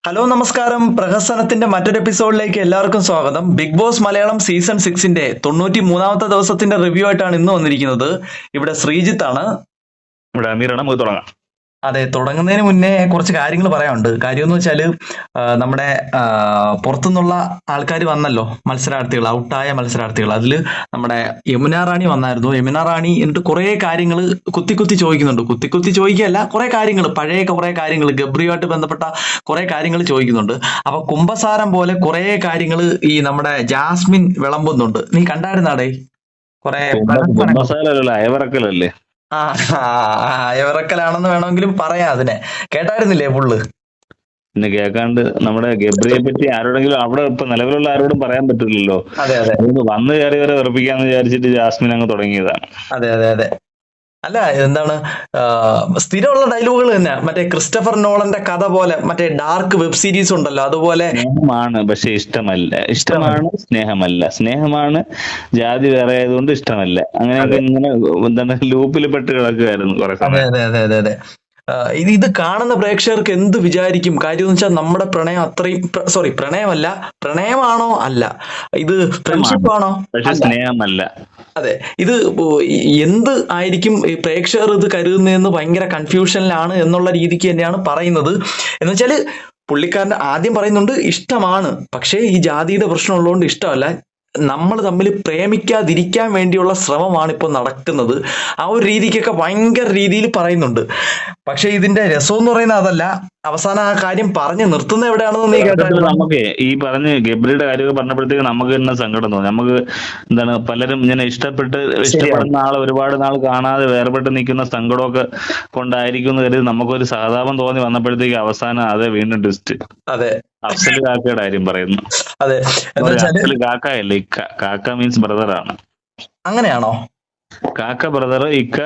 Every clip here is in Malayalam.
ഹലോ നമസ്കാരം. പ്രഹസനത്തിന്റെ മറ്റൊരു എപ്പിസോഡിലേക്ക് എല്ലാവർക്കും സ്വാഗതം. ബിഗ് ബോസ് മലയാളം സീസൺ 6ന്റെ 93ാമത്തെ ദിവസത്തിന്റെ റിവ്യൂ ആയിട്ടാണ് ഇന്ന് വന്നിരിക്കുന്നത്. ഇവിടെ ശ്രീജിത്ത് ആണ്. ഇവിടെ അമീറാണ്. നമുക്ക് തുടങ്ങാം. അതെ, തുടങ്ങുന്നതിന് മുന്നേ കുറച്ച് കാര്യങ്ങൾ പറയാനുണ്ട്. കാര്യം എന്ന് വെച്ചാല് നമ്മുടെ പുറത്തുനിന്നുള്ള ആൾക്കാർ വന്നല്ലോ, മത്സരാർത്ഥികൾ, ഔട്ടായ മത്സരാർത്ഥികൾ. അതില് നമ്മുടെ യമുന റാണി വന്നായിരുന്നു. യമുന റാണി എന്നിട്ട് കുറെ കാര്യങ്ങൾ കുത്തി കുത്തി ചോദിക്കുന്നുണ്ട്. കുത്തി കുത്തി ചോദിക്കുകയല്ല, കുറെ കാര്യങ്ങൾ, പഴയ കുറെ കാര്യങ്ങൾ, ഗബ്രിയുമായിട്ട് ബന്ധപ്പെട്ട കുറെ കാര്യങ്ങൾ ചോദിക്കുന്നുണ്ട്. അപ്പൊ കുംഭസാരം പോലെ കുറെ കാര്യങ്ങൾ ഈ നമ്മുടെ ജാസ്മിൻ വിളമ്പുന്നുണ്ട്. നീ കണ്ടായിരുന്നാടേ കുറെ മസാലല്ലേ, അയവറക്കലല്ലേ? ആ അയവിറക്കലാണെന്ന് വേണമെങ്കിലും പറയാം. അതിനെ കേട്ടായിരുന്നില്ലേ ഫുള്ള്? പിന്നെ കേൾക്കാണ്ട് നമ്മുടെ ഗബ്രിയെ പറ്റി ആരോടെങ്കിലും അവിടെ ഇപ്പൊ നിലവിലുള്ള ആരോടും പറയാൻ പറ്റില്ലല്ലോ. അതെ അതെ വന്ന് കയറി വരെ വെറുപ്പിക്കാന്ന് വിചാരിച്ചിട്ട് ജാസ്മിൻ അങ്ങ് തുടങ്ങിയതാണ്. അതെ അതെ അതെ അല്ല, എന്താണ്, സ്ഥിരമുള്ള ഡയലോഗുകൾ തന്നെ. മറ്റേ ക്രിസ്റ്റഫർ നോളന്റെ കഥ പോലെ, മറ്റേ ഡാർക്ക് വെബ് സീരീസ് ഉണ്ടല്ലോ, അതുപോലെ. സ്നേഹമാണ് പക്ഷെ ഇഷ്ടമല്ല, ഇഷ്ടമാണ് സ്നേഹമല്ല, സ്നേഹമാണ് ജാതി വേറെ ആയതുകൊണ്ട് ഇഷ്ടമല്ല. അങ്ങനെയൊക്കെ ഇങ്ങനെ എന്താണ് ലൂപ്പിൽ പെട്ട് കിടക്കുകയായിരുന്നു കുറെ അതെ സമയം. അതെ അതെ അതെ അതെ ഇത് കാണുന്ന പ്രേക്ഷകർക്ക് എന്ത് വിചാരിക്കും? കാര്യം എന്ന് വെച്ചാൽ നമ്മുടെ പ്രണയം അത്രയും, സോറി, പ്രണയമല്ല, പ്രണയമാണോ? അല്ല. ഇത് ഫ്രണ്ട്ഷിപ്പ് ആണോ? പക്ഷെ സ്നേഹമല്ല. അതെ. ഇത് എന്ത് ആയിരിക്കും ഈ പ്രേക്ഷകർ ഇത് കരുതുന്നതെന്ന് ഭയങ്കര കൺഫ്യൂഷനിലാണ് എന്നുള്ള രീതിക്ക് തന്നെയാണ് പറയുന്നത്. എന്ന് വെച്ചാല് പുള്ളിക്കാരൻ ആദ്യം പറയുന്നുണ്ട് ഇഷ്ടമാണ്, പക്ഷേ ഈ ജാതിയുടെ പ്രശ്നം ഉള്ളതുകൊണ്ട് ഇഷ്ടമല്ല, നമ്മൾ തമ്മിൽ പ്രേമിക്കാതിരിക്കാൻ വേണ്ടിയുള്ള ശ്രമമാണ് ഇപ്പോൾ നടക്കുന്നത്. ആ ഒരു രീതിക്കൊക്കെ ഭയങ്കര രീതിയിൽ പറയുന്നുണ്ട്. പക്ഷെ ഇതിന്റെ രസം എന്ന് പറയുന്നത് അതല്ല. അവസാനം ആ കാര്യം പറഞ്ഞ് നിർത്തുന്ന എവിടെയാണെന്ന് നീ കേട്ടായിരുന്നു? നമുക്ക് ഈ പറഞ്ഞ് ഗബ്രിയുടെ കാര്യമൊക്കെ പറഞ്ഞപ്പോഴത്തേക്ക് നമുക്ക് തന്നെ സങ്കടം തോന്നി. നമുക്ക് എന്താണ്, പലരും ഇങ്ങനെ ഇഷ്ടപ്പെടുന്ന ആളെ ഒരുപാട് നാൾ കാണാതെ വേർപെട്ട് നിൽക്കുന്ന സങ്കടമൊക്കെ കൊണ്ടായിരിക്കും എന്ന് കരുതി നമുക്കൊരു സഹതാപം തോന്നി വന്നപ്പോഴത്തേക്ക് അവസാനം അതെ വീണ്ടും ട്വിസ്റ്റ്. അതെ, അഫ്സൽ കാക്കയുടെ കാര്യം പറയുന്നു. അതെ. അഫ്സൽ കാക്കയല്ലേ, കാക്ക മീൻസ് ബ്രദർ ആണ്. അങ്ങനെയാണോ? കാക്ക ബ്രദർ, ഇക്ക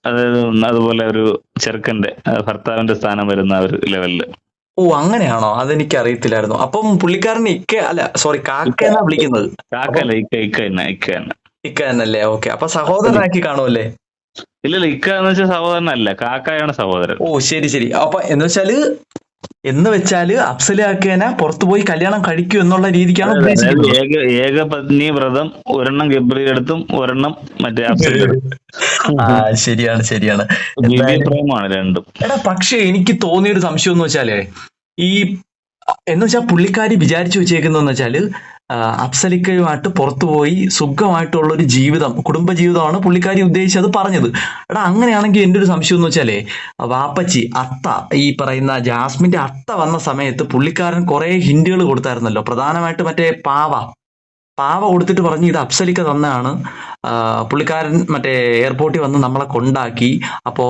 അതായത് അതുപോലെ ഒരു ചെറുക്കന്റെ ഭർത്താവിന്റെ സ്ഥാനം വരുന്ന ഒരു ലെവലില്. ഓ, അങ്ങനെയാണോ? അതെനിക്ക് അറിയത്തില്ലായിരുന്നു. അപ്പം പുള്ളിക്കാരൻ ഇക്ക, അല്ല സോറി, കാക്ക എന്നാ വിളിക്കുന്നത്? കാക്കല്ല, ഇക്ക തന്നെ. ഇക്ക എന്നല്ലേ? ഓക്കെ. അപ്പൊ സഹോദരനാക്കി കാണുമല്ലേ? ഇല്ലല്ല, ഇക്ക എന്ന് വെച്ചാൽ സഹോദരനല്ല, കാക്കയാണ് സഹോദരൻ. ഓ, ശരി ശരി. അപ്പൊ എന്ന് വെച്ചാല് അഫ്സലാക്കേനെ പുറത്തു പോയി കല്യാണം കഴിക്കൂ എന്നുള്ള രീതിക്കാണ് ഉദ്ദേശിക്കുന്നത്. ഏകപത്നി വ്രതം, ഒരെണ്ണം ഗബ്രിയെടുത്തും ഒരെണ്ണം മറ്റേ ആ, ശരിയാണ് ശരിയാണ്. പ്രേമമാണ് രണ്ടും. എടാ, പക്ഷെ എനിക്ക് തോന്നിയൊരു സംശയം എന്ന് വെച്ചാലേ, ഈ എന്ന് വെച്ചാൽ പുള്ളിക്കാരി വിചാരിച്ചു വെച്ചേക്കുന്നതെന്ന് വെച്ചാല് അഫ്സലിക്കയുമായിട്ട് പുറത്തുപോയി സുഖമായിട്ടുള്ള ഒരു ജീവിതം, കുടുംബജീവിതമാണ് പുള്ളിക്കാരി ഉദ്ദേശിച്ചത് പറഞ്ഞത്. എടാ, അങ്ങനെയാണെങ്കിൽ എൻ്റെ ഒരു സംശയം എന്ന് വെച്ചാലേ, വാപ്പച്ചി, അത്ത, ഈ പറയുന്ന ജാസ്മിന്റെ അത്ത വന്ന സമയത്ത് പുള്ളിക്കാരൻ കുറെ ഹിന്റുകൾ കൊടുത്തായിരുന്നല്ലോ. പ്രധാനമായിട്ട് മറ്റേ പാവ കൊടുത്തിട്ട് പറഞ്ഞ് ഇത് അഫ്സലിക്ക തന്നെയാണ്, പുള്ളിക്കാരൻ മറ്റേ എയർപോർട്ടിൽ വന്ന് നമ്മളെ കൊണ്ടാക്കി, അപ്പോ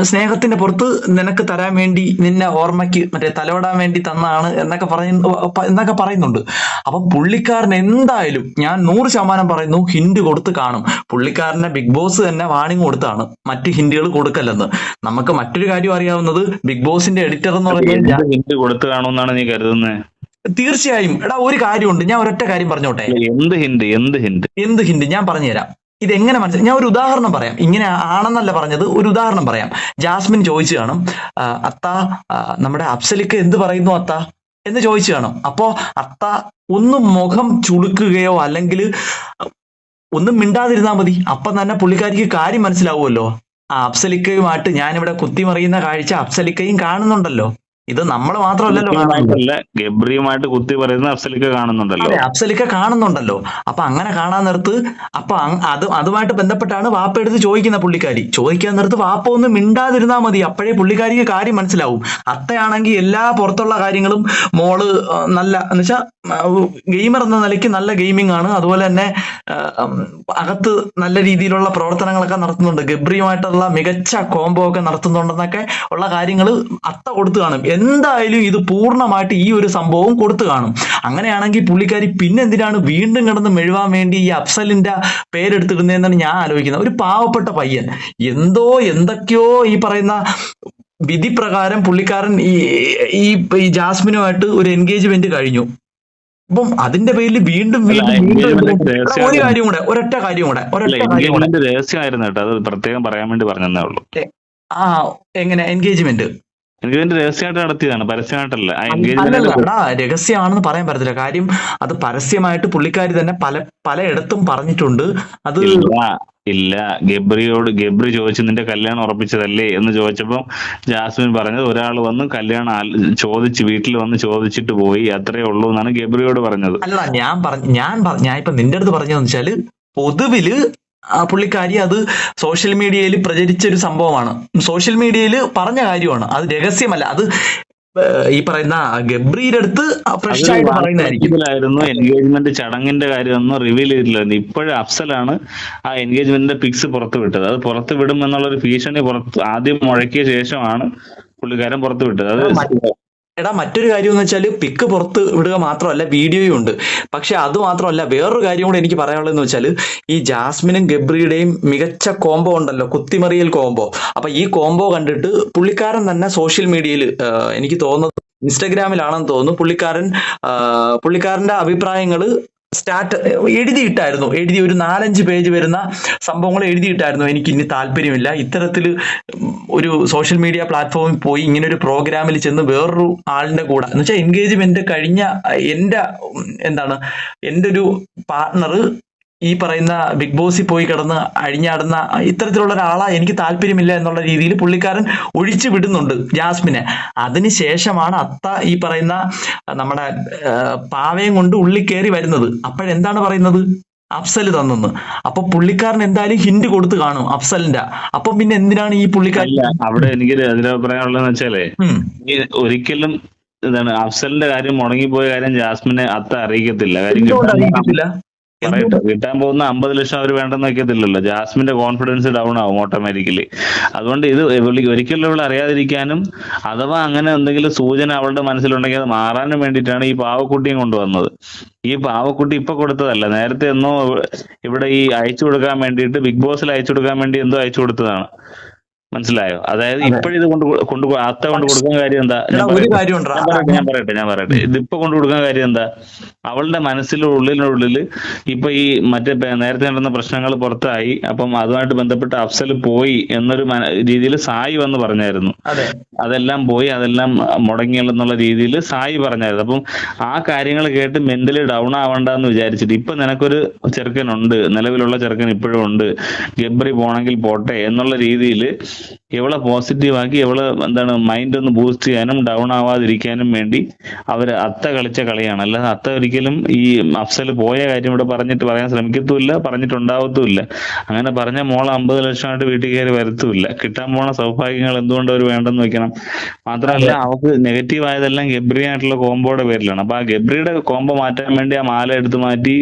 സ്നേഹത്തിന്റെ പുറത്ത് നിനക്ക് തരാൻ വേണ്ടി, നിന്നെ ഓർമ്മയ്ക്ക് മറ്റേ തലോടാൻ വേണ്ടി തന്നാണ് എന്നൊക്കെ പറയുന്നുണ്ട്. അപ്പൊ പുള്ളിക്കാരൻ എന്തായാലും, ഞാൻ 100% പറയുന്നു, ഹിന്റ് കൊടുത്ത് കാണും. പുള്ളിക്കാരനെ ബിഗ് ബോസ് തന്നെ വാണിംഗ് കൊടുത്താണ് മറ്റ് ഹിന്റുകൾ കൊടുക്കല്ലെന്ന്. നമുക്ക് മറ്റൊരു കാര്യം അറിയാവുന്നത്, ബിഗ് ബോസിന്റെ എഡിറ്റർ എന്ന് പറയുന്നത് ഹിന്റ് കൊടുത്ത് കാണുമെന്നാണ് നീ കരുതുന്നത്? തീർച്ചയായും. എടാ, ഒരു കാര്യമുണ്ട്, ഞാൻ ഒരൊറ്റ കാര്യം പറഞ്ഞോട്ടെ. എന്ത് ഹിന്റ് ഞാൻ പറഞ്ഞുതരാം. ഇതെങ്ങനെ മനസ്സിലായി? ഞാൻ ഒരു ഉദാഹരണം പറയാം. ഇങ്ങനെ ആണെന്നല്ല പറഞ്ഞത്, ഒരു ഉദാഹരണം പറയാം. ജാസ്മിൻ ചോദിച്ചു കാണും, അത്ത, നമ്മുടെ അഫ്സലിക്ക് എന്ത് പറയുന്നു അത്ത എന്ന് ചോദിച്ചു കാണും. അപ്പോ അത്ത ഒന്ന് മുഖം ചുളുക്കുകയോ അല്ലെങ്കിൽ ഒന്നും മിണ്ടാതിരുന്നാൽ മതി. അപ്പം തന്നെ പുള്ളിക്കാരിക്ക് കാര്യം മനസ്സിലാവുമല്ലോ. ആ അഫ്സലിക്കയുമായിട്ട് ഞാനിവിടെ കുത്തിമറിയുന്ന കാഴ്ച അഫ്സലിക്കയും കാണുന്നുണ്ടല്ലോ. ഇത് നമ്മൾ മാത്രമല്ലല്ലോ കാണുന്നില്ല, ഗബ്രിയുമായിട്ട് കുത്തി പറയുന്ന അഫ്സലിക്ക കാണുന്നുണ്ടല്ലോ. അതെ, അഫ്സലിക്ക കാണുന്നുണ്ടല്ലോ. അപ്പൊ അങ്ങനെ കാണാൻ നേരത്ത്, അപ്പൊ അതുമായിട്ട് ബന്ധപ്പെട്ടാണ് വാപ്പ എടുത്ത് ചോദിക്കുന്ന പുള്ളിക്കാരി. ചോദിക്കാൻ നേരത്ത് വാപ്പ ഒന്ന് മിണ്ടാതിരുന്നാൽ മതി, അപ്പോഴേ പുള്ളിക്കാരിക്ക് കാര്യം മനസ്സിലാവും. അത്തയാണെങ്കിൽ എല്ലാ പുറത്തുള്ള കാര്യങ്ങളും, മോള് നല്ല എന്ന് വെച്ചാൽ ഗെയിമർ എന്ന നിലയ്ക്ക് നല്ല ഗെയിമിംഗ് ആണ്, അതുപോലെ തന്നെ അകത്ത് നല്ല രീതിയിലുള്ള പ്രവർത്തനങ്ങളൊക്കെ നടത്തുന്നുണ്ട്, ഗബ്രിയുമായിട്ടുള്ള മികച്ച കോംബോ ഒക്കെ നടത്തുന്നുണ്ടെന്നൊക്കെ ഉള്ള കാര്യങ്ങൾ അത്ത കൊടുത്തു കാണും. എന്തായാലും ഇത് പൂർണ്ണമായിട്ട് ഈ ഒരു സംഭവം കൊടുത്തു കാണും. അങ്ങനെയാണെങ്കിൽ പുള്ളിക്കാരി പിന്നെ എന്തിനാണ് വീണ്ടും കിടന്ന് മെഴുവാൻ വേണ്ടി ഈ അഫ്സലിന്റെ പേരെടുത്തിടുന്നതെന്നാണ് ഞാൻ ആലോചിക്കുന്നത്. ഒരു പാവപ്പെട്ട പയ്യൻ, എന്തൊക്കെയോ ഈ പറയുന്ന വിധി പ്രകാരം പുള്ളിക്കാരൻ ഈ ജാസ്മിനുമായിട്ട് ഒരു എൻഗേജ്മെന്റ് കഴിഞ്ഞു. അപ്പം അതിന്റെ പേരിൽ വീണ്ടും ഒരൊറ്റ കാര്യം കൂടെ രഹസ്യമായിരുന്നു കേട്ടോ, അത് പ്രത്യേകം പറയാൻ വേണ്ടി പറഞ്ഞതേ ഉള്ളൂ. എങ്ങനെ എൻഗേജ്മെന്റ്? എൻഗേജ്മെന്റ് രഹസ്യമായിട്ട് നടത്തിയതാണ്, പരസ്യമായിട്ടല്ല. ആ എൻഗേജ്മെന്റ് അല്ലല്ല എടാ, രഹസ്യമാണെന്ന് പറയാൻ പറ്റത്തില്ല. കാര്യം അത് പരസ്യമായിട്ട് പുള്ളിക്കാരി തന്നെ പലയിടത്തും പറഞ്ഞിട്ടുണ്ട്. അത് ഇല്ല ഇല്ല, ഗബ്രി ചോദിച്ചു നിന്റെ കല്യാണം ഉറപ്പിച്ചതല്ലേ എന്ന് ചോദിച്ചപ്പോ ജാസ്മിൻ പറഞ്ഞത് ഒരാൾ വന്ന് കല്യാണം ചോദിച്ച് വീട്ടിൽ വന്ന് ചോദിച്ചിട്ട് പോയി, അത്രേ ഉള്ളൂ എന്നാണ് ഗബ്രിയോട് പറഞ്ഞത്. അല്ലടാ, ഞാൻ ഇപ്പൊ നിന്റെ അടുത്ത് പറഞ്ഞതെന്ന് വെച്ചാല് പൊതുവില് പുള്ളിക്കാരി അത് സോഷ്യൽ മീഡിയയിൽ പ്രചരിച്ച ഒരു സംഭവമാണ്, സോഷ്യൽ മീഡിയയിൽ പറഞ്ഞ കാര്യമാണ്, അത് രഹസ്യമല്ല. അത് ഈ പറയുന്ന ഗബ്രിയുടെ അടുത്ത് ഫ്രഷ് ആയിട്ട് പറയുന്നതായിരിക്കും. എൻഗേജ്മെന്റ് ചടങ്ങിന്റെ കാര്യമൊന്നും റിവീൽ ചെയ്തിട്ടില്ലായിരുന്നു. ഇപ്പോഴും അഫ്സലാണ് ആ എൻഗേജ്മെന്റിന്റെ പിക്സ് പുറത്തു വിട്ടത്. അത് പുറത്തു വിടും എന്നുള്ള ഒരു ഭീഷണി ആദ്യം മുഴക്കിയ ശേഷമാണ് പുള്ളിക്കാരൻ പുറത്തു വിട്ടത്. അത് എടാ, മറ്റൊരു കാര്യം എന്ന് വെച്ചാൽ പിക്ക് പുറത്ത് വിടുക മാത്രമല്ല, വീഡിയോയും ഉണ്ട്. പക്ഷെ അത് മാത്രമല്ല, വേറൊരു കാര്യം കൂടെ എനിക്ക് പറയാനുള്ളതെന്ന് വെച്ചാൽ ഈ ജാസ്മിനും ഗബ്രിയുടെയും മികച്ച കോംബോ ഉണ്ടല്ലോ, കുത്തിമറിയൽ കോംബോ. അപ്പൊ ഈ കോംബോ കണ്ടിട്ട് പുള്ളിക്കാരൻ തന്നെ സോഷ്യൽ മീഡിയയിൽ, എനിക്ക് തോന്നുന്നത് ഇൻസ്റ്റഗ്രാമിലാണെന്ന് തോന്നുന്നു, പുള്ളിക്കാരന്റെ അഭിപ്രായങ്ങൾ എഴുതിയിട്ടായിരുന്നു. ഒരു 4-5 പേജ് വരുന്ന സംഭവങ്ങൾ എഴുതിയിട്ടായിരുന്നു. എനിക്ക് ഇനി താല്പര്യമില്ല ഇത്തരത്തിൽ ഒരു സോഷ്യൽ മീഡിയ പ്ലാറ്റ്ഫോമിൽ പോയി ഇങ്ങനെ ഒരു പ്രോഗ്രാമിൽ ചെന്ന് വേറൊരു ആളിന്റെ കൂടെ എന്ന് വെച്ചാൽ എൻഗേജ്മെന്റ് കഴിഞ്ഞ എൻ്റെ ഒരു പാർട്ട്ണർ ഈ പറയുന്ന ബിഗ് ബോസിൽ പോയി കിടന്ന് അഴിഞ്ഞാടുന്ന ഇത്തരത്തിലുള്ള ഒരാളാ എനിക്ക് താല്പര്യമില്ല എന്നുള്ള രീതിയിൽ പുള്ളിക്കാരൻ ഒഴിച്ചു വിടുന്നുണ്ട് ജാസ്മിനെ. അതിനുശേഷമാണ് അത്ത ഈ പറയുന്ന നമ്മുടെ പാവയും കൊണ്ട് ഉള്ളിൽ കയറി വരുന്നത്. അപ്പോഴെന്താണ് പറയുന്നത്, അഫ്സൽ തന്നെന്ന്. അപ്പൊ പുള്ളിക്കാരൻ എന്തായാലും ഹിന്റ് കൊടുത്ത് കാണും അഫ്സലിന്റെ. അപ്പൊ പിന്നെ എന്തിനാണ് ഈ പുള്ളിക്കാരൻ അവിടെ എനിക്ക് അതിനഭിപ്രായമുള്ളതെന്ന് വെച്ചാലേ, ഒരിക്കലും അഫ്സലിന്റെ കാര്യം മുടങ്ങിപ്പോയ കാര്യം ജാസ്മിനെ അത്ത അറിയിക്കത്തില്ല. കാര്യം കിട്ടാൻ പോകുന്ന 50 ലക്ഷം അവർ വേണ്ടെന്ന് വെക്കത്തില്ലല്ലോ. ജാസ്മിന്റെ കോൺഫിഡൻസ് ഡൗൺ ആവും ഓട്ടോമാറ്റിക്കലി. അതുകൊണ്ട് ഇത് ഒരിക്കലും ഇവൾ അറിയാതിരിക്കാനും അഥവാ അങ്ങനെ എന്തെങ്കിലും സൂചന അവളുടെ മനസ്സിലുണ്ടെങ്കിൽ അത് മാറാനും വേണ്ടിയിട്ടാണ് ഈ പാവക്കുട്ടിയും കൊണ്ടുവന്നത്. ഈ പാവക്കുട്ടി ഇപ്പൊ കൊടുത്തതല്ല, നേരത്തെ എന്നോ ഇവിടെ ഈ അയച്ചു കൊടുക്കാൻ വേണ്ടിയിട്ട്, ബിഗ് ബോസിൽ അയച്ചു കൊടുക്കാൻ വേണ്ടി എന്തോ അയച്ചു കൊടുത്തതാണ്. മനസ്സിലായോ? അതായത് ഇപ്പോഴിത് അത്ത കൊണ്ട് കൊടുക്കാൻ കാര്യം എന്താ? ഞാൻ പറയട്ടെ ഇതിപ്പോ കൊണ്ട് കൊടുക്കാൻ കാര്യം എന്താ? അവളുടെ ഉള്ളിനുള്ളിൽ ഇപ്പൊ ഈ മറ്റേ നേരത്തെ നടന്ന പ്രശ്നങ്ങൾ പുറത്തായി, അപ്പം അതുമായിട്ട് ബന്ധപ്പെട്ട് അഫ്സൽ പോയി എന്നൊരു രീതിയിൽ സായി വന്ന് പറഞ്ഞായിരുന്നു. അതെല്ലാം പോയി, അതെല്ലാം മുടങ്ങിയെന്നുള്ള രീതിയിൽ സായി പറഞ്ഞായിരുന്നു. അപ്പം ആ കാര്യങ്ങൾ കേട്ട് മെന്റലി ഡൗൺ ആവണ്ടെന്ന് വിചാരിച്ചിട്ട് ഇപ്പൊ നിനക്കൊരു ചെറുക്കനുണ്ട്, നിലവിലുള്ള ചെറുക്കൻ ഇപ്പോഴും ഉണ്ട്, ഗബ്രി പോണെങ്കിൽ പോട്ടെ എന്നുള്ള രീതിയിൽ ഇവളെ പോസിറ്റീവാക്കി ഇവളെ മൈൻഡ് ഒന്ന് ബൂസ്റ്റ് ചെയ്യാനും ഡൗൺ ആവാതിരിക്കാനും വേണ്ടി അവര് അത്ത കളിച്ച കളിയാണ്. അല്ലാതെ അത്ത ഒരിക്കലും ഈ അഫ്സൽ പോയ കാര്യം ഇവിടെ പറയാൻ ശ്രമിക്കത്തുമില്ല, പറഞ്ഞിട്ടുണ്ടാവത്തുമില്ല. അങ്ങനെ പറഞ്ഞ മോളെ 50 ലക്ഷമായിട്ട് വീട്ടിൽ കയറി വരത്തുമില്ല. കിട്ടാൻ പോണ സൗഭാഗ്യങ്ങൾ എന്തുകൊണ്ട് അവർ വേണ്ടെന്ന് വെക്കണം. മാത്രമല്ല അവർക്ക് നെഗറ്റീവ് ആയതെല്ലാം ഗബ്രി ആയിട്ടുള്ള കോംബോയുടെ പേരിലാണ്. അപ്പൊ ആ ഗബ്രിയുടെ കോംബോ മാറ്റാൻ വേണ്ടി ആ മാല എടുത്ത് മാറ്റി,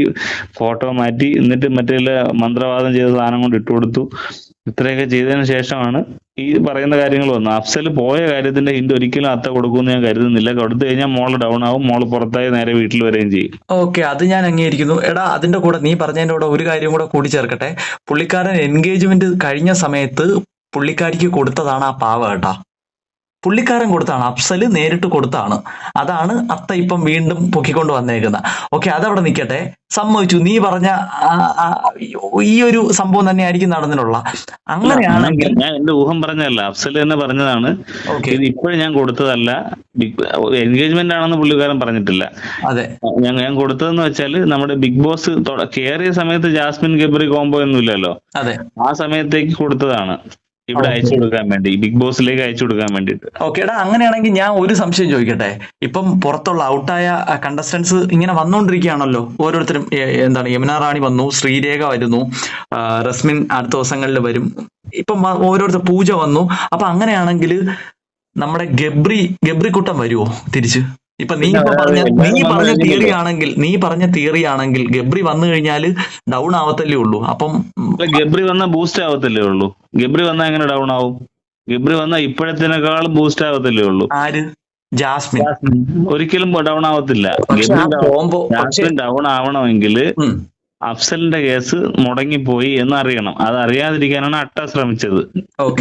ഫോട്ടോ മാറ്റി, എന്നിട്ട് മറ്റേ മന്ത്രവാദം ചെയ്ത സാധനം കൊണ്ട് ഇട്ടുകൊടുത്തു. ഇത്രയൊക്കെ ചെയ്തതിനു ശേഷമാണ് ഈ പറയുന്ന കാര്യങ്ങൾ വന്നു. അഫ്സൽ പോയ കാര്യത്തിന്റെ ഹിന്റ് ഒരിക്കലും അത്ത കൊടുക്കുമെന്ന് ഞാൻ കരുതുന്നില്ല. കൊടുത്തു കഴിഞ്ഞാൽ മോള് ഡൗൺ ആവും, മോള് പുറത്തായി നേരെ വീട്ടിൽ വരികയും ചെയ്യും. ഓക്കെ, അത് ഞാൻ അംഗീകരിക്കുന്നു. എടാ, അതിന്റെ കൂടെ നീ പറഞ്ഞതിന്റെ കൂടെ ഒരു കാര്യം കൂടെ കൂട്ടിച്ചേർക്കട്ടെ. പുള്ളിക്കാരൻ എൻഗേജ്മെന്റ് കഴിഞ്ഞ സമയത്ത് പുള്ളിക്കാരിക്ക് കൊടുത്തതാണ് ആ പാവ കേട്ടാ. പുള്ളിക്കാരൻ കൊടുത്താണ്, അഫ്സല് നേരിട്ട് കൊടുത്താണ്. അതാണ് അത്ത ഇപ്പം വീണ്ടും പൊക്കിക്കൊണ്ട് വന്നേക്കുന്നത്. ഓക്കെ, അതവിടെ നിൽക്കട്ടെ, സമ്മതിച്ചു. നീ പറഞ്ഞ ഈ ഒരു സംഭവം തന്നെ ആയിരിക്കും നടന്നിട്ടുള്ള. അങ്ങനെയാണെങ്കിൽ ഞാൻ എന്റെ ഊഹം പറഞ്ഞതല്ല, അഫ്സൽ തന്നെ പറഞ്ഞതാണ്. ഇത് ഇപ്പോഴും ഞാൻ കൊടുത്തതല്ല, എൻഗേജ്മെന്റ് ആണെന്ന് പുള്ളിക്കാരൻ പറഞ്ഞിട്ടില്ല. അതെ, ഞാൻ കൊടുത്തതെന്ന് വെച്ചാല് നമ്മുടെ ബിഗ് ബോസ് കയറിയ സമയത്ത് ജാസ്മിൻ ഗബ്രി കോംബോ ഒന്നും ഇല്ലല്ലോ. അതെ, ആ സമയത്തേക്ക് കൊടുത്തതാണ് ഇവിടെ അയച്ചു കൊടുക്കാൻ വേണ്ടി, ബിഗ് ബോസിലേക്ക് അയച്ചു കൊടുക്കാൻ വേണ്ടിട്ട്. ഓക്കേടാ, അങ്ങനെയാണെങ്കിൽ ഞാൻ ഒരു സംശയം ചോദിക്കട്ടെ. ഇപ്പം പുറത്തുള്ള ഔട്ടായ കണ്ടസ്റ്റൻസ് ഇങ്ങനെ വന്നുകൊണ്ടിരിക്കുകയാണല്ലോ, ഓരോരുത്തരും. യമുന റാണി വന്നു, ശ്രീരേഖ വരുന്നു, റസ്മിൻ അടുത്ത ദിവസങ്ങളിൽ വരും, ഇപ്പം ഓരോരുത്തർ പൂജ വന്നു. അപ്പൊ അങ്ങനെയാണെങ്കിൽ നമ്മുടെ ഗബ്രി കുട്ടൻ വരുമോ തിരിച്ച്? ഇപ്പൊ നീ പറഞ്ഞ തിയറി ആണെങ്കിൽ ഗബ്രി വന്നു കഴിഞ്ഞാല് ഡൗൺ ആവത്തല്ലേ ഉള്ളൂ. അപ്പം ഗബ്രി വന്നാൽ ബൂസ്റ്റ് ആവത്തല്ലേ ഉള്ളൂ. ഗബ്രി വന്നാൽ എങ്ങനെ ഡൗൺ ആവും? ഗബ്രി വന്നാൽ ഇപ്പോഴത്തേക്കാളും ബൂസ്റ്റ് ആവത്തല്ലേ ഉള്ളൂ. ആര്? ജാസ്മിൻ ഒരിക്കലും ഡൗൺ ആവത്തില്ല. ജാസ്മിൻ ഡൗൺ ആവണമെങ്കിൽ അഫ്സലിന്റെ കേസ് മുടങ്ങിപ്പോയി എന്ന് അറിയണം. അത് അറിയാതിരിക്കാനാണ് അട്ട ശ്രമിച്ചത്,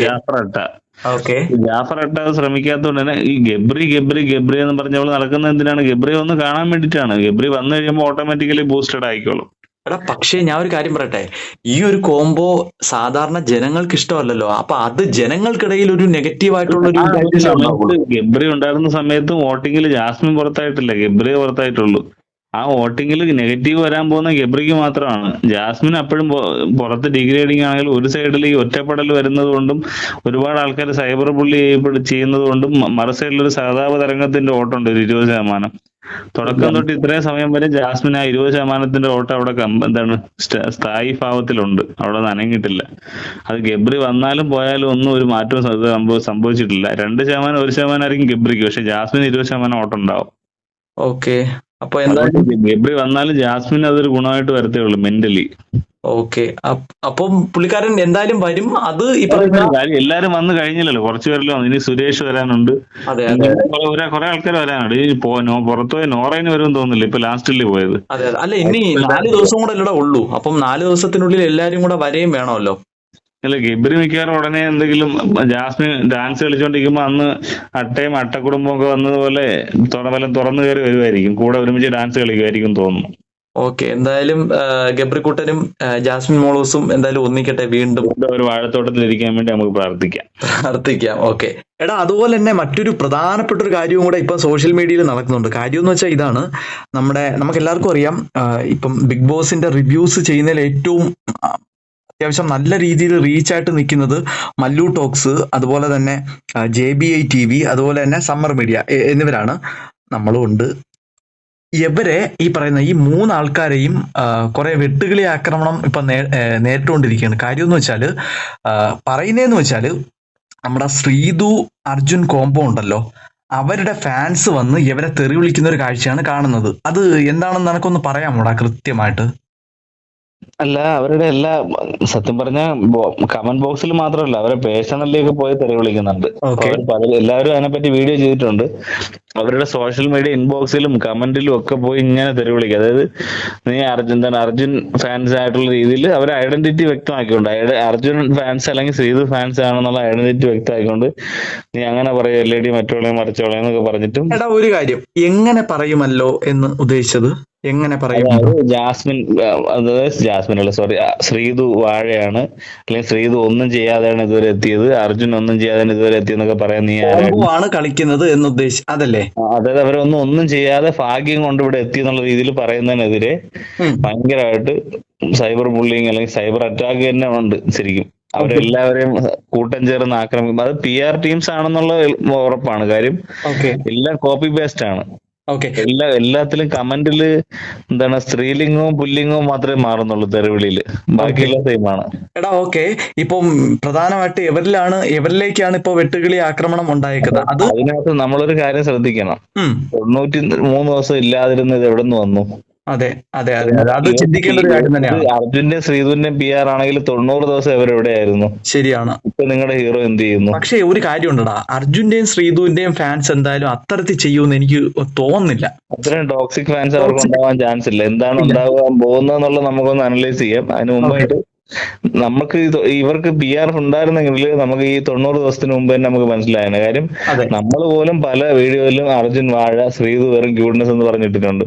ജാഫർ അട്ട. ജാഫർ അട്ട ശ്രമിക്കാത്തതുകൊണ്ട് തന്നെ ഈ ഗബ്രി എന്ന് പറഞ്ഞവള് നടക്കുന്നത് എന്തിനാണ്? ഗബ്രി ഒന്ന് കാണാൻ വേണ്ടിയിട്ടാണ്. ഗബ്രി വന്നു കഴിയുമ്പോൾ ഓട്ടോമാറ്റിക്കലി ബൂസ്റ്റഡ് ആയിക്കോളും. എടാ പക്ഷേ ഞാൻ ഒരു കാര്യം പറയട്ടെ, ഈ ഒരു കോംബോ സാധാരണ ജനങ്ങൾക്ക് ഇഷ്ടമല്ലല്ലോ. അപ്പൊ അത് ജനങ്ങൾക്കിടയിൽ ഒരു നെഗറ്റീവ് ആയിട്ടുള്ള ഒരു ആ ഒരു ഇമ്പാക്റ്റ് സമയത്ത് ഉണ്ടാവുള്ളൂ. ഗബ്രി ഉണ്ടായിരുന്ന സമയത്ത് വോട്ടിങ്ങിൽ ജാസ്മിൻ പുറത്തായിട്ടില്ല, ഗബ്രിയെ പുറത്തായിട്ടുള്ളൂ. ആ വോട്ടിങ്ങിൽ നെഗറ്റീവ് വരാൻ പോകുന്ന ഗബ്രിക്ക് മാത്രമാണ്. ജാസ്മിൻ അപ്പോഴും പുറത്ത് ഡിഗ്രേഡിങ് ആണെങ്കിൽ ഒരു സൈഡിൽ ഈ ഒറ്റപ്പെടൽ വരുന്നത് കൊണ്ടും ഒരുപാട് ആൾക്കാർ സൈബർ ബുള്ളി ചെയ്യുന്നത് കൊണ്ടും മറു സൈഡിൽ ഒരു സഹതാപ തരംഗത്തിന്റെ ഓട്ടമുണ്ട് ഒരു 20%. തുടക്കം തൊട്ട് ഇത്രയും സമയം വരെ ജാസ്മിൻ ആ 20%ത്തിന്റെ ഓട്ടം അവിടെ എന്താണ് സ്ഥായി ഭാവത്തിലുണ്ട്, അവിടെ നനങ്ങിയിട്ടില്ല. അത് ഗബ്രി വന്നാലും പോയാലും ഒന്നും ഒരു മാറ്റവും സംഭവിച്ചിട്ടില്ല. 2%, 1% ആയിരിക്കും ഗബ്രിക്ക്, പക്ഷെ ജാസ്മിൻ 20% ഓട്ടം ഉണ്ടാവും. ഓക്കെ. അപ്പൊ അതുകൊണ്ട് എന്തായാലും ഗബ്രി വന്നാലും ജാസ്മിൻ അതൊരു ഗുണമായിട്ട് വരത്തേ ഉള്ളൂ മെന്റലി. ഓക്കെ. അപ്പം പുള്ളിക്കാരൻ എന്തായാലും വരും. അത് ഈ പറയുന്ന കാര്യം എല്ലാരും വന്നു കഴിഞ്ഞില്ലല്ലോ, കുറച്ചു പേരല്ലോ വന്നു. ഇനി സുരേഷ് വരാനുണ്ട്, അതെ അതെ കുറെ ആൾക്കാർ വരാനുണ്ട്. ഈ പുറത്തുപോയി നോറയിന് വരും തോന്നുന്നില്ല, ഇപ്പൊ ലാസ്റ്റില് പോയത്. അതെ അതെ. അല്ല ഇനി 4 ദിവസം കൂടെ അല്ലടാ ഉള്ളൂ. അപ്പം 4 ദിവസത്തിനുള്ളിൽ എല്ലാരും കൂടെ വരെയും വേണമല്ലോ. അല്ല ഗബ്രി മിക്കവാറും ഉടനെ എന്തെങ്കിലും, ജാസ്മിൻ ഡാൻസ് കളിച്ചോണ്ടിരിക്കുമ്പോ അന്ന് അട്ടയും അട്ടക്കുടുംബം ഒക്കെ വന്നതുപോലെ വല്ലതും തുറന്നു കയറി വരുമായിരിക്കും, കൂടെ ഒരുമിച്ച് ഡാൻസ് കളിക്കുമായിരിക്കും തോന്നുന്നു. ഓക്കെ. എന്തായാലും ഗബ്രിക്കുട്ടനും ജാസ്മിൻ മോളൂസും എന്തായാലും ഒന്നിക്കട്ടെ വീണ്ടും. ഒരു വാഴത്തോട്ടത്തിൽ ഇരിക്കാൻ വേണ്ടി നമുക്ക് പ്രാർത്ഥിക്കാം. പ്രാർത്ഥിക്കാം. ഓക്കെ. എടാ അതുപോലെ തന്നെ മറ്റൊരു പ്രധാനപ്പെട്ട ഒരു കാര്യവും കൂടെ ഇപ്പം സോഷ്യൽ മീഡിയയിൽ നടക്കുന്നുണ്ട്. കാര്യം എന്ന് വെച്ചാൽ ഇതാണ്, നമുക്ക് എല്ലാവർക്കും അറിയാം, ഇപ്പം ബിഗ് ബോസിന്റെ റിവ്യൂസ് ചെയ്യുന്നതിൽ ഏറ്റവും അത്യാവശ്യം നല്ല രീതിയിൽ റീച്ചായിട്ട് നിൽക്കുന്നത് മല്ലു ടോക്സ്, അതുപോലെ തന്നെ JBI TV, അതുപോലെ തന്നെ സമ്മർ മീഡിയ എന്നിവരാണ്. നമ്മളും ഉണ്ട്. ഇവരെ ഈ പറയുന്ന ഈ 3 ആൾക്കാരെയും കുറെ വെട്ടുകിളി ആക്രമണം ഇപ്പൊ നേരിട്ടുകൊണ്ടിരിക്കുകയാണ്. കാര്യം എന്ന് വെച്ചാല് പറയുന്നതെന്ന് വെച്ചാല് നമ്മുടെ ശ്രീതു അർജുൻ കോംബോ ഉണ്ടല്ലോ, അവരുടെ ഫാൻസ് വന്ന് ഇവരെ തെറി വിളിക്കുന്ന ഒരു കാഴ്ചയാണ് കാണുന്നത്. അത് എന്താണെന്ന് നിനക്കൊന്ന് പറയാമോടാ കൃത്യമായിട്ട്? അല്ല, അവരുടെ എല്ലാ സത്യം പറഞ്ഞ കമന്റ് ബോക്സിൽ മാത്രമല്ല, അവരെ പേഴ്സണലി ഒക്കെ പോയി തെറി വിളിക്കുന്നുണ്ട്. ഓക്കെ. എല്ലാവരും അതിനെപ്പറ്റി വീഡിയോ ചെയ്തിട്ടുണ്ട്. അവരുടെ സോഷ്യൽ മീഡിയ ഇൻബോക്സിലും കമന്റിലും ഒക്കെ പോയി ഇങ്ങനെ തെറി വിളിക്കുക. അതായത് നീ അർജുൻ ഫാൻസ് ആയിട്ടുള്ള രീതിയിൽ അവരെ ഐഡന്റിറ്റി വ്യക്തമാക്കിക്കൊണ്ട്, അർജുൻ ഫാൻസ് അല്ലെങ്കിൽ ശ്രീതു ഫാൻസ് ആണെന്നുള്ള ഐഡന്റിറ്റി വ്യക്തമാക്കിക്കൊണ്ട് നീ അങ്ങനെ പറയല്ലേടി മറ്റോളെയും മറിച്ചോളെയും എന്നൊക്കെ പറഞ്ഞിട്ടും. എടാ ഒരു കാര്യം, എങ്ങനെ പറയുമല്ലോ എന്ന് ഉദ്ദേശിച്ചത് എങ്ങനെ പറയും? ജാസ്മിൻ അല്ല, സോറി, ശ്രീതു വാഴയാണ്, അല്ലെങ്കിൽ ശ്രീതു ഒന്നും ചെയ്യാതെയാണ് ഇതുവരെ എത്തിയത്, അർജുൻ ഒന്നും ചെയ്യാതെയാണ് ഇതുവരെ എത്തിയെന്നൊക്കെ പറയാൻ നീ ആണ് കളിക്കുന്നത് എന്ന് ഉദ്ദേശിച്ചു അതല്ലേ? അതായത് അവരൊന്നും ചെയ്യാതെ ഭാഗ്യം കൊണ്ട് ഇവിടെ എത്തി എന്നുള്ള രീതിയിൽ പറയുന്നതിനെതിരെ ഭയങ്കരമായിട്ട് സൈബർ ബുള്ളിങ് അല്ലെങ്കിൽ സൈബർ അറ്റാക്ക് തന്നെ ഉണ്ട് ശരിക്കും. അവരെല്ലാവരെയും കൂട്ടം ചേർന്ന് ആക്രമിക്കും. അത് PR ടീംസ് ആണെന്നുള്ള ഉറപ്പാണ്. കാര്യം എല്ലാം കോപ്പി പേസ്റ്റ് ആണ്. എല്ലാത്തിലും കമന്റില് എന്താണ് സ്ത്രീലിംഗവും പുല്ലിംഗവും മാത്രമേ മാറുന്നുള്ളൂ, തെരുവിളിയില് ബാക്കിയെല്ലാം സെയിമാണ്. എടാ ഓക്കെ. ഇപ്പം പ്രധാനമായിട്ട് എവരിലേക്കാണ് ഇപ്പൊ വെട്ടുകിളി ആക്രമണം ഉണ്ടായേക്കുന്നത്? അതിനകത്ത് നമ്മളൊരു കാര്യം ശ്രദ്ധിക്കണം, 93 ദിവസം ഇല്ലാതിരുന്നത് എവിടെ നിന്ന് വന്നു? അതെ അതെ അതെ, അത് ചിന്തിക്കേണ്ട ഒരു കാര്യം തന്നെയാണ്. അർജുന്റെയും ശ്രീധുവിന്റെയും PR ആണെങ്കിൽ 90 ദിവസം എവിടെയായിരുന്നു? ശരിയാണ്. ഇപ്പൊ നിങ്ങളുടെ ഹീറോ എന്ത് ചെയ്യുന്നു? പക്ഷെ ഒരു കാര്യം ഉണ്ടടാ, അർജുന്റെയും ശ്രീധുവിന്റെയും ഫാൻസ് എന്തായാലും അത്തരത്തിൽ ചെയ്യുമെന്ന് എനിക്ക് തോന്നുന്നില്ല. അത്രയും ടോക്സിക് ഫാൻസ് അവർക്ക് ഉണ്ടാവാൻ ചാൻസ് ഇല്ല. എന്താണ് ഉണ്ടാകാൻ പോകുന്നതെന്നുള്ളത് നമുക്കൊന്ന് അനലൈസ് ചെയ്യാം. അതിന് മുമ്പായിട്ട് നമുക്ക് ഇവർക്ക് PR ഉണ്ടായിരുന്നെങ്കിൽ നമുക്ക് ഈ 90 ദിവസത്തിന് മുമ്പ് തന്നെ നമുക്ക് മനസ്സിലായാണ്. കാര്യം നമ്മൾ പോലും പല വീഡിയോയിലും അർജുൻ വാഴ ശ്രീതു വെറും ക്യൂട്ട്നെസ് എന്ന് പറഞ്ഞിട്ടിട്ടുണ്ട്,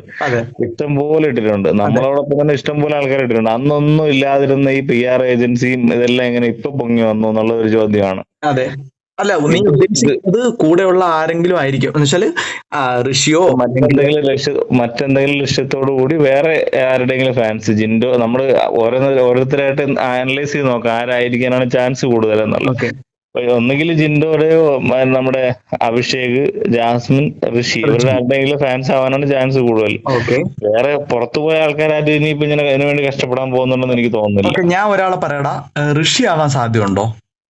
ഇഷ്ടം പോലെ ഇട്ടിട്ടുണ്ട്. നമ്മളോടൊപ്പം തന്നെ ഇഷ്ടം പോലെ ആൾക്കാർ ഇട്ടിട്ടുണ്ട്. അന്നൊന്നും ഇല്ലാതിരുന്ന ഈ PR ഏജൻസിയും ഇതെല്ലാം എങ്ങനെ ഇപ്പൊ പൊങ്ങി വന്നു എന്നുള്ള ഒരു ചോദ്യമാണ്. അല്ല, നീ ഉദ്ദേശിക്കുന്നത് കൂടെയുള്ള ആരെങ്കിലും ആയിരിക്കും എന്ന് വെച്ചാല് ഋഷിയോ മറ്റെന്തെങ്കിലും ലക്ഷ്യത്തോടു കൂടി വേറെ ആരുടെയെങ്കിലും ഫാൻസ്, ജിൻഡോ, നമ്മൾ ഓരോരുത്തരായിട്ട് അനലൈസ് ചെയ്ത് നോക്കാം ആരായിരിക്കാനാണ് ചാൻസ് കൂടുതൽ എന്നുള്ളത്. ഒന്നുകിൽ ജിൻഡോയുടെയോ നമ്മുടെ അഭിഷേക്, ജാസ്മിൻ, ഋഷി, ഇവരുടെ ആരുടെയെങ്കിലും ഫാൻസ് ആവാനാണ് ചാൻസ് കൂടുതൽ. വേറെ പുറത്തുപോയ ആൾക്കാരായിട്ട് ഇനിയിപ്പോ ഇങ്ങനെ അതിനുവേണ്ടി കഷ്ടപ്പെടാൻ പോകുന്നുണ്ടെന്ന് എനിക്ക് തോന്നുന്നില്ല. ഞാൻ ഒരാളെ പറയടാ, ഋഷി ആവാൻ സാധ്യതയുണ്ടോ?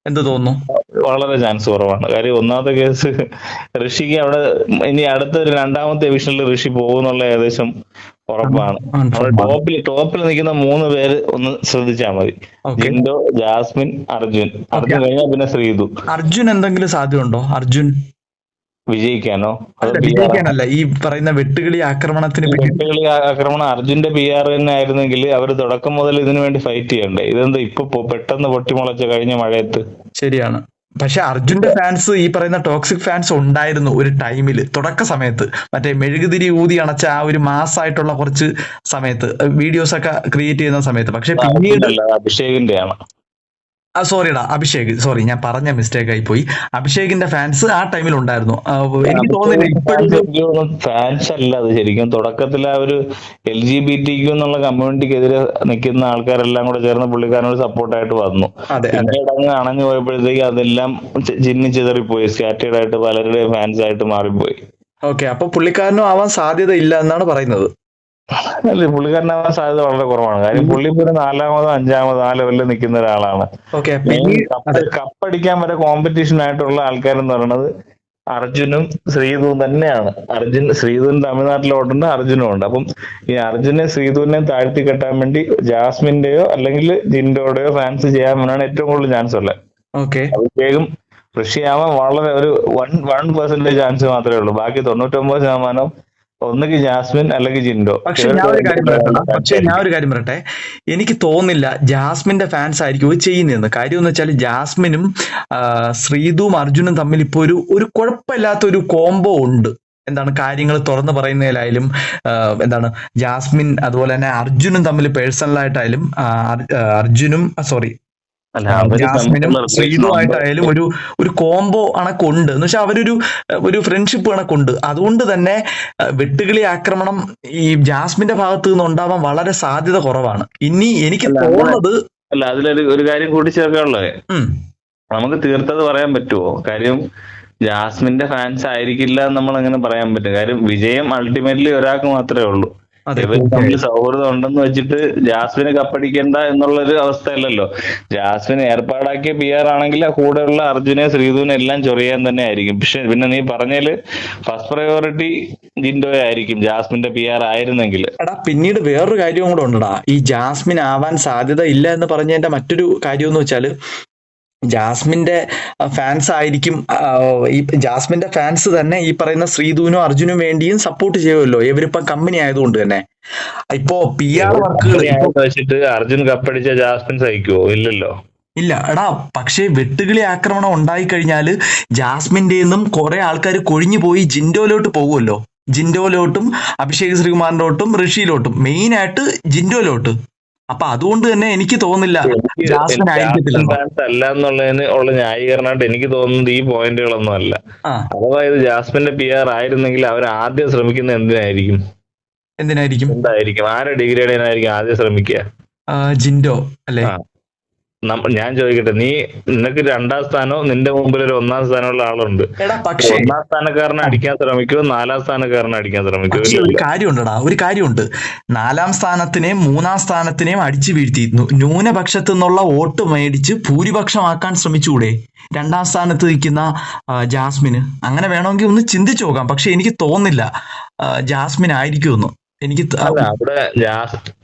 എന്ത് തോന്നുന്നു? വളരെ ചാൻസ് കുറവാണ്. കാര്യം ഒന്നാമത്തെ കേസ്, ഋഷിക്ക് അവിടെ ഇനി അടുത്തൊരു 2ാമത്തെ എവിഷനിൽ ഋഷി പോകുന്നുള്ള ഏകദേശം ഉറപ്പാണ്. ടോപ്പിൽ നിൽക്കുന്ന 3 പേര് ഒന്ന് ശ്രദ്ധിച്ചാൽ മതി. ജിൻഡോ, ജാസ്മിൻ, അർജുൻ കഴിഞ്ഞാൽ പിന്നെ ശ്രീതു. അർജുൻ എന്തെങ്കിലും സാധ്യതയുണ്ടോ? അർജുൻ വിജയിക്കാനോ? വിജയിക്കാനല്ല, ഈ പറയുന്ന വെട്ടുകിളി ആക്രമണം അർജുന്റെ PR തന്നെ ആയിരുന്നെങ്കിൽ അവർ തുടക്കം മുതൽ ഇതിനു വേണ്ടി ഫൈറ്റ് ചെയ്യണ്ടേ? ഇതെന്താ ഇപ്പൊ പെട്ടെന്ന് പൊട്ടിമുളച്ച കഴിഞ്ഞ മഴയത്ത്? ശരിയാണ്. പക്ഷെ അർജുന്റെ ഫാൻസ് ഈ പറയുന്ന ടോക്സിക് ഫാൻസ് ഉണ്ടായിരുന്നു ഒരു ടൈമിൽ, തുടക്ക സമയത്ത്, മറ്റേ മെഴുകുതിരി ഊതി അണച്ച ആ ഒരു മാസമായിട്ടുള്ള കുറച്ച് സമയത്ത് വീഡിയോസ് ഒക്കെ ക്രിയേറ്റ് ചെയ്യുന്ന സമയത്ത്. പക്ഷെ പിന്നീട് അഭിഷേകിന്റെയാണ്, സോറിടാ അഭിഷേക്, സോറി ഞാൻ പറഞ്ഞ മിസ്റ്റേക്ക് ആയി പോയി. അഭിഷേകിന്റെ ഫാൻസ് ആ ടൈമിൽ ഉണ്ടായിരുന്നു. എനിക്ക് തോന്നുന്നില്ല ഇപ്പോഴും ഫാൻസ് അല്ല അത്. ശരിക്കും തുടക്കത്തിൽ ആ ഒരു LGBT എന്നുള്ള കമ്മ്യൂണിറ്റിക്കെതിരെ നിൽക്കുന്ന ആൾക്കാരെല്ലാം കൂടെ ചേർന്ന് പുള്ളിക്കാരനോട് സപ്പോർട്ടായിട്ട് വന്നു. പിന്നീട് അങ്ങ് അണഞ്ഞു പോയപ്പോഴത്തേക്ക് അതെല്ലാം ചിന്നി ചിതറിപ്പോയി, സ്കാറ്റേഡ് ആയിട്ട് പലരുടെ ഫാൻസ് ആയിട്ട് മാറിപ്പോയി. ഓക്കെ, അപ്പൊ പുള്ളിക്കാരനും ആവാൻ സാധ്യത ഇല്ല എന്നാണ് പറയുന്നത്. അല്ല, പുള്ളിക്കാരനാവാൻ സാധ്യത വളരെ കുറവാണ്. കാര്യം പുള്ളി ഇപ്പൊ ഒരു 4-മോ 5-മോ ആ ലെവലിൽ നിൽക്കുന്ന ഒരാളാണ്. കപ്പടിക്കാൻ വരെ കോമ്പറ്റീഷൻ ആയിട്ടുള്ള ആൾക്കാരെന്ന് പറയുന്നത് അർജുനും ശ്രീധുവും തന്നെയാണ്. ശ്രീധുവിന് തമിഴ്നാട്ടിലോട്ടുണ്ട്, അർജുനും ഉണ്ട്. അപ്പം ഈ അർജുനെ ശ്രീധുവിനെ താഴ്ത്തി കെട്ടാൻ വേണ്ടി ജാസ്മിന്റെയോ അല്ലെങ്കിൽ ജിൻഡോയുടെയോ ഫാൻസ് ചെയ്യാൻ വേണ്ടിയാണ് ഏറ്റവും കൂടുതൽ ചാൻസ് ഉള്ളത്. അഭിഷേകും ഋഷിയാവാൻ വളരെ ഒരു 1% ചാൻസ് മാത്രമേ ഉള്ളൂ. ബാക്കി 99% ഒന്നുകിൽ ജാസ്മിൻ അല്ലെങ്കിൽ ജിൻഡോ. പക്ഷെ ഞാൻ ഒരു കാര്യം പറയട്ടെ, എനിക്ക് തോന്നുന്നില്ല ജാസ്മിന്റെ ഫാൻസ് ആയിരിക്കും ഇത് ചെയ്യുന്നതെന്ന്. കാര്യം എന്ന് വെച്ചാൽ ജാസ്മിനും ശ്രീധുവും അർജുനും തമ്മിൽ ഇപ്പൊ ഒരു കുഴപ്പമില്ലാത്ത ഒരു കോംബോ ഉണ്ട്. എന്താണ്, കാര്യങ്ങൾ തുറന്നു പറയുന്നതിലായാലും എന്താണ് ജാസ്മിൻ അതുപോലെ തന്നെ അർജുനും തമ്മിൽ പേഴ്സണലായിട്ടായാലും ജാസ്മിനും ശ്രീധുവായിട്ടായാലും ഒരു കോംബോ കണക്കുണ്ട്. എന്ന് വെച്ചാൽ ഒരു ഫ്രണ്ട്ഷിപ്പ് കണക്കുണ്ട്. അതുകൊണ്ട് തന്നെ വെട്ടുകിളി ആക്രമണം ഈ ജാസ്മിന്റെ ഭാഗത്ത് നിന്ന് ഉണ്ടാവാൻ വളരെ സാധ്യത കുറവാണ്. ഇനി എനിക്ക് തോന്നുന്നത് അല്ല, അതിലൊരു കാര്യം കൂട്ടിച്ചേർക്കാനുള്ളത്, നമുക്ക് തീർത്തത് പറയാൻ പറ്റുമോ? കാര്യം ജാസ്മിന്റെ ഫാൻസ് ആയിരിക്കില്ല എന്ന് നമ്മൾ അങ്ങനെ പറയാൻ പറ്റും. കാര്യം വിജയം അൾട്ടിമേറ്റ്ലി ഒരാൾക്ക് മാത്രമേ ഉള്ളൂ. ഇവർ തമ്മിൽ സൗഹൃദം ഉണ്ടെന്ന് വെച്ചിട്ട് ജാസ്മിന് കപ്പടിക്കേണ്ട എന്നുള്ളൊരു അവസ്ഥയല്ലല്ലോ. ജാസ്മിന് ഏർപ്പാടാക്കിയ PR ആണെങ്കിൽ ആ കൂടെയുള്ള അർജുനെ ശ്രീധുവിനെ എല്ലാം ചൊറിയാൻ തന്നെ ആയിരിക്കും. പക്ഷെ പിന്നെ നീ പറഞ്ഞാല് ഫസ്റ്റ് പ്രയോറിറ്റി ജിൻഡോയെ ആയിരിക്കും ജാസ്മിന്റെ PR ആയിരുന്നെങ്കിൽ. പിന്നീട് വേറൊരു കാര്യവും കൂടെ ഉണ്ടടാ. ഈ ജാസ്മിൻ ആവാൻ സാധ്യത ഇല്ല എന്ന് പറഞ്ഞതിന്റെ മറ്റൊരു കാര്യം എന്ന് വെച്ചാല് ജാസ്മിന്റെ ഫാൻസ് ആയിരിക്കും, ഈ ജാസ്മിന്റെ ഫാൻസ് തന്നെ ഈ പറയുന്ന ശ്രീധുവിനും അർജുനും വേണ്ടിയും സപ്പോർട്ട് ചെയ്യുമല്ലോ, ഇവരിപ്പം കമ്പനി ആയതുകൊണ്ട് തന്നെ. ഇപ്പോ PR വർക്കുകൾ വെച്ചിട്ട് അർജുൻ കപ്പടിച്ച ജാസ്മിൻ സഹിക്കുവോ? ഇല്ലല്ലോ. ഇല്ല എടാ, പക്ഷേ വെട്ടുകിളി ആക്രമണം ഉണ്ടായിക്കഴിഞ്ഞാല് ജാസ്മിന്റെ നിന്നും കുറെ ആൾക്കാർ കൊഴിഞ്ഞു പോയി ജിൻഡോയിലോട്ട് പോകുമല്ലോ. ജിൻഡോയിലോട്ടും അഭിഷേക് ശ്രീകുമാറിലോട്ടും ഋഷിയിലോട്ടും, മെയിൻ ആയിട്ട് ജിൻഡോയിലോട്ട്. അപ്പൊ അതുകൊണ്ട് തന്നെ എനിക്ക് തോന്നുന്നില്ല ജാസ്മിൻ അല്ല എന്നുള്ളതിന് ഉള്ള ന്യായീകരണമായിട്ട് എനിക്ക് തോന്നുന്നത് ഈ പോയിന്റുകളൊന്നും അല്ല. അതായത് ജാസ്മിന്റെ PR ആയിരുന്നെങ്കിൽ അവർ ആദ്യം ശ്രമിക്കുന്നത് എന്തായിരിക്കും? എന്തായിരിക്കും? ആരെ ഡിഗ്രേഡ് ചെയ്യാനായിരിക്കും ആദ്യം ശ്രമിക്കുക? ജിൻഡോ അല്ലേ? ഞാൻ ചോദിക്കട്ടെ, നിനക്ക് 2ാം സ്ഥാനോ നിന്റെ മുമ്പിൽ ഒരു 1ാം സ്ഥാനമുള്ള ആളുണ്ട്. 1ാം സ്ഥാനക്കാരനെ അടിക്കാൻ ശ്രമിക്കുമോ 4ാം സ്ഥാനക്കാരനെ അടിക്കാൻ ശ്രമിക്കുമോ? ഒരു കാര്യമുണ്ട്. 4ാം സ്ഥാനത്തിനെയും 3ാം സ്ഥാനത്തിനെയും അടിച്ചു വീഴ്ത്തി ന്യൂനപക്ഷത്തു നിന്നുള്ള വോട്ട് മേടിച്ച് ഭൂരിപക്ഷമാക്കാൻ ശ്രമിച്ചുകൂടെ 2ാം സ്ഥാനത്ത് നിൽക്കുന്ന ജാസ്മിന്? അങ്ങനെ വേണമെങ്കിൽ ഒന്ന് ചിന്തിച്ചു നോക്കാം. പക്ഷെ എനിക്ക് തോന്നുന്നില്ല ജാസ്മിൻ ആയിരിക്കുമെന്ന്. എനിക്ക് അവിടെ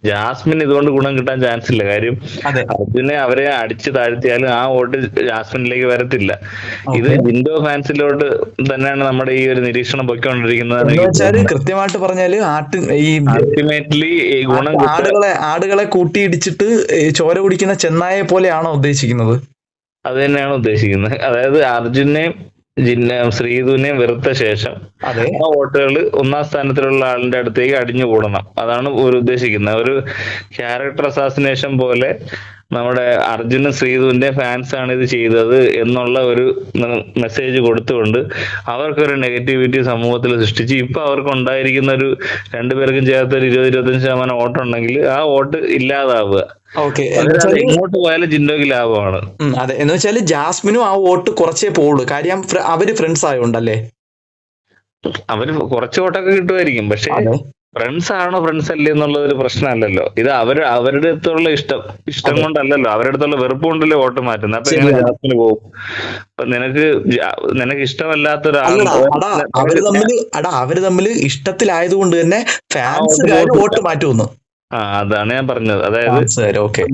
ജാസ്മിൻ ഇതുകൊണ്ട് ഗുണം കിട്ടാൻ ചാൻസ് ഇല്ല. കാര്യം അർജുനെ അവരെ അടിച്ചു താഴ്ത്തിയാലും ആ വോട്ട് ജാസ്മിനിലേക്ക് വരത്തില്ല. ഇത് ജിൻഡോ ഫാൻസിലോട്ട് തന്നെയാണ് നമ്മുടെ ഈ ഒരു നിരീക്ഷണം പൊയ്ക്കൊണ്ടിരിക്കുന്നത്. കൃത്യമായിട്ട് പറഞ്ഞാല് അൾട്ടിമേറ്റ്ലി ഗുണം ആടുകളെ കൂട്ടിയിടിച്ചിട്ട് ചോര കുടിക്കുന്ന ചെന്നായെ പോലെയാണോ ഉദ്ദേശിക്കുന്നത്? അത് തന്നെയാണ് ഉദ്ദേശിക്കുന്നത്. അതായത് അർജുനെയും ശ്രീധുവിനെ വെറുത്ത ശേഷം ആ വോട്ടുകൾ 1ാം സ്ഥാനത്തിലുള്ള ആളിന്റെ അടുത്തേക്ക് അടിഞ്ഞുകൂടണം. അതാണ് ഉദ്ദേശിക്കുന്നത്. ഒരു ക്യാരക്ടർ അസാസിനേഷൻ പോലെ നമ്മുടെ അർജുനും ശ്രീധുവിന്റെ ഫാൻസ് ആണ് ഇത് ചെയ്തത് എന്നുള്ള ഒരു മെസ്സേജ് കൊടുത്തുകൊണ്ട് അവർക്കൊരു നെഗറ്റിവിറ്റി സമൂഹത്തിൽ സൃഷ്ടിച്ച് ഇപ്പൊ അവർക്ക് ഉണ്ടായിരിക്കുന്ന ഒരു 2 പേർക്കും ചേർത്ത് ഒരു 20-25% വോട്ടുണ്ടെങ്കിൽ ആ വോട്ട് ഇല്ലാതാവുക. ഇങ്ങോട്ട് പോയാലും ജിൻഡോക്ക് ലാഭമാണ്. അതെ, എന്ന് വെച്ചാല് ജാസ്മിനും ആ വോട്ട് കുറച്ചേ പോവുള്ളൂ. കാര്യം അവര് ഫ്രണ്ട്സ് ആയോണ്ടല്ലേ. അവര് കുറച്ച് വോട്ടൊക്കെ കിട്ടുമായിരിക്കും. പക്ഷെ ഫ്രണ്ട്സ് ആണോ ഫ്രണ്ട്സ് അല്ലേ എന്നുള്ള ഒരു പ്രശ്നമല്ലല്ലോ. ഇത് അവരുടെ അടുത്തുള്ള ഇഷ്ടം കൊണ്ടല്ലല്ലോ, അവരുടെ അടുത്തുള്ള വെറുപ്പ് കൊണ്ടല്ലേ വോട്ട് മാറ്റുന്നത്. അപ്പൊ എങ്ങനെ ജാസ്മിന് പോകും? അപ്പൊ നിനക്ക് ഇഷ്ടമല്ലാത്ത അവര് തമ്മിൽ ഇഷ്ടത്തിലായതുകൊണ്ട് തന്നെ ഫാൻസ് വോട്ട് മാറ്റുമെന്ന്. അതാണ് ഞാൻ പറഞ്ഞത്. അതായത്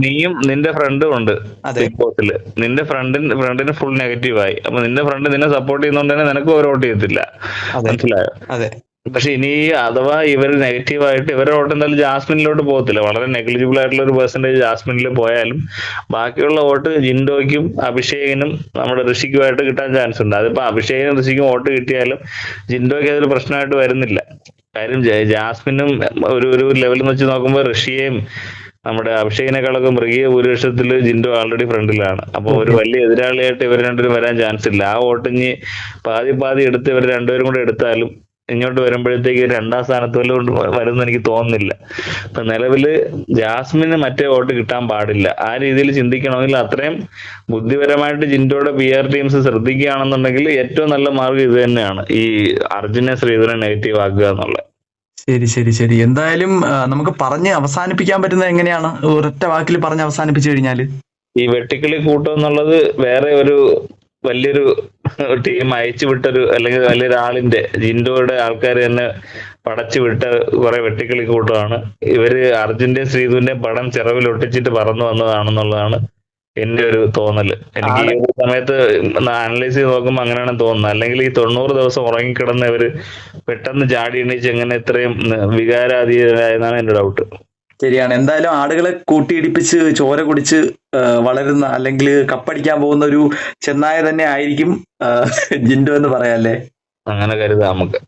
നീയും നിന്റെ ഫ്രണ്ടും ഉണ്ട് ബിഗ് ബോസിൽ. നിന്റെ ഫ്രണ്ടിന് ഫുൾ നെഗറ്റീവായി. അപ്പൊ നിന്റെ ഫ്രണ്ട് നിന്നെ സപ്പോർട്ട് ചെയ്യുന്നോണ്ട് തന്നെ നിനക്ക് ഒരു വോട്ട് ചെയ്യത്തില്ല. മനസ്സിലായോ? പക്ഷെ ഇനി അഥവാ ഇവർ നെഗറ്റീവായിട്ട് ഇവരുടെ വോട്ട് എന്തായാലും ജാസ്മിനിലോട്ട് പോകത്തില്ല. വളരെ നെഗ്ലിജിബിൾ ആയിട്ടുള്ള ഒരു പെർസെന്റേജ് ജാസ്മിനിൽ പോയാലും ബാക്കിയുള്ള വോട്ട് ജിൻഡോയ്ക്കും അഭിഷേകിനും നമ്മുടെ ഋഷിക്കുമായിട്ട് കിട്ടാൻ ചാൻസ് ഉണ്ട്. അതിപ്പോ അഭിഷേകിനും ഋഷിക്കും വോട്ട് കിട്ടിയാലും ജിൻഡോയ്ക്ക് അതൊരു പ്രശ്നമായിട്ട് വരുന്നില്ല. കാര്യം ജാസ്മിനും ഒരു ലെവലിൽ വെച്ച് നോക്കുമ്പോൾ ഋഷിയെയും നമ്മുടെ അഭിഷേകിനെക്കാളൊക്കെ മൃഗീയ ഭൂരിപക്ഷത്തിൽ ജിൻഡോ ആൾറെഡി ഫ്രണ്ടിലാണ്. അപ്പൊ ഒരു ഓക്കെ. വലിയ എതിരാളിയായിട്ട് ഇവർ രണ്ടുപേരും വരാൻ ചാൻസ് ഇല്ല. ആ വോട്ട് ഇനി പാതി എടുത്ത് ഇവർ രണ്ടുപേരും കൂടെ എടുത്താലും ഇങ്ങോട്ട് വരുമ്പോഴത്തേക്ക് രണ്ടാം സ്ഥാനത്ത് വല്ലതും വരുമെന്ന് എനിക്ക് തോന്നുന്നില്ല. ഇപ്പൊ നിലവില് ജാസ്മിന് മറ്റേ വോട്ട് കിട്ടാൻ പാടില്ല. ആ രീതിയിൽ ചിന്തിക്കണമെങ്കിൽ അത്രയും ബുദ്ധിപരമായിട്ട് ജിൻഡോയുടെ PR ടീംസ് ശ്രദ്ധിക്കുകയാണെന്നുണ്ടെങ്കിൽ ഏറ്റവും നല്ല മാർഗം ഇത് തന്നെയാണ്, ഈ അർജുനെ ശ്രീധരനെ നെഗറ്റീവ് ആക്കുക എന്നുള്ളത്. ശരി. എന്തായാലും നമുക്ക് പറഞ്ഞ് അവസാനിപ്പിക്കാൻ പറ്റുന്നത് എങ്ങനെയാണ്? ഒരൊറ്റ വാക്കിൽ പറഞ്ഞ് അവസാനിപ്പിച്ചു കഴിഞ്ഞാല് ഈ വെട്ടിക്കിളി കൂട്ടം എന്നുള്ളത് വേറെ ഒരു വലിയൊരു ടീം അയച്ചു വിട്ടൊരു അല്ലെങ്കിൽ വലിയൊരാളിന്റെ ജിൻഡോയുടെ ആൾക്കാർ തന്നെ പടച്ചു വിട്ട കുറെ വെട്ടിക്കിളി കൂട്ടമാണ്. ഇവര് അർജുന്റെ ശ്രീധുവിന്റെ പടം ചിറവിൽ ഒട്ടിച്ചിട്ട് പറന്നു വന്നതാണെന്നുള്ളതാണ് എന്റെ ഒരു തോന്നല്. എനിക്ക് ഈ ഒരു സമയത്ത് അനലൈസ് ചെയ്ത് നോക്കുമ്പോൾ അങ്ങനെയാണ് തോന്നുന്നത്. അല്ലെങ്കിൽ ഈ 90 ദിവസം ഉറങ്ങിക്കിടന്ന് ഇവര് പെട്ടെന്ന് ചാടി എണീച്ച് എങ്ങനെ ഇത്രയും വികാരാധീനരായെന്നാണ് എന്റെ ഡൗട്ട്. ശരിയാണ്. എന്തായാലും ആടുകളെ കൂട്ടിയിടിപ്പിച്ച് ചോര കുടിച്ച് വളരുന്ന അല്ലെങ്കിൽ കപ്പടിക്കാൻ പോകുന്ന ഒരു ചെന്നായ തന്നെ ആയിരിക്കും ജിൻഡോ എന്ന് പറയാല്ലേ? അങ്ങനെ കരുതാം നമുക്ക്.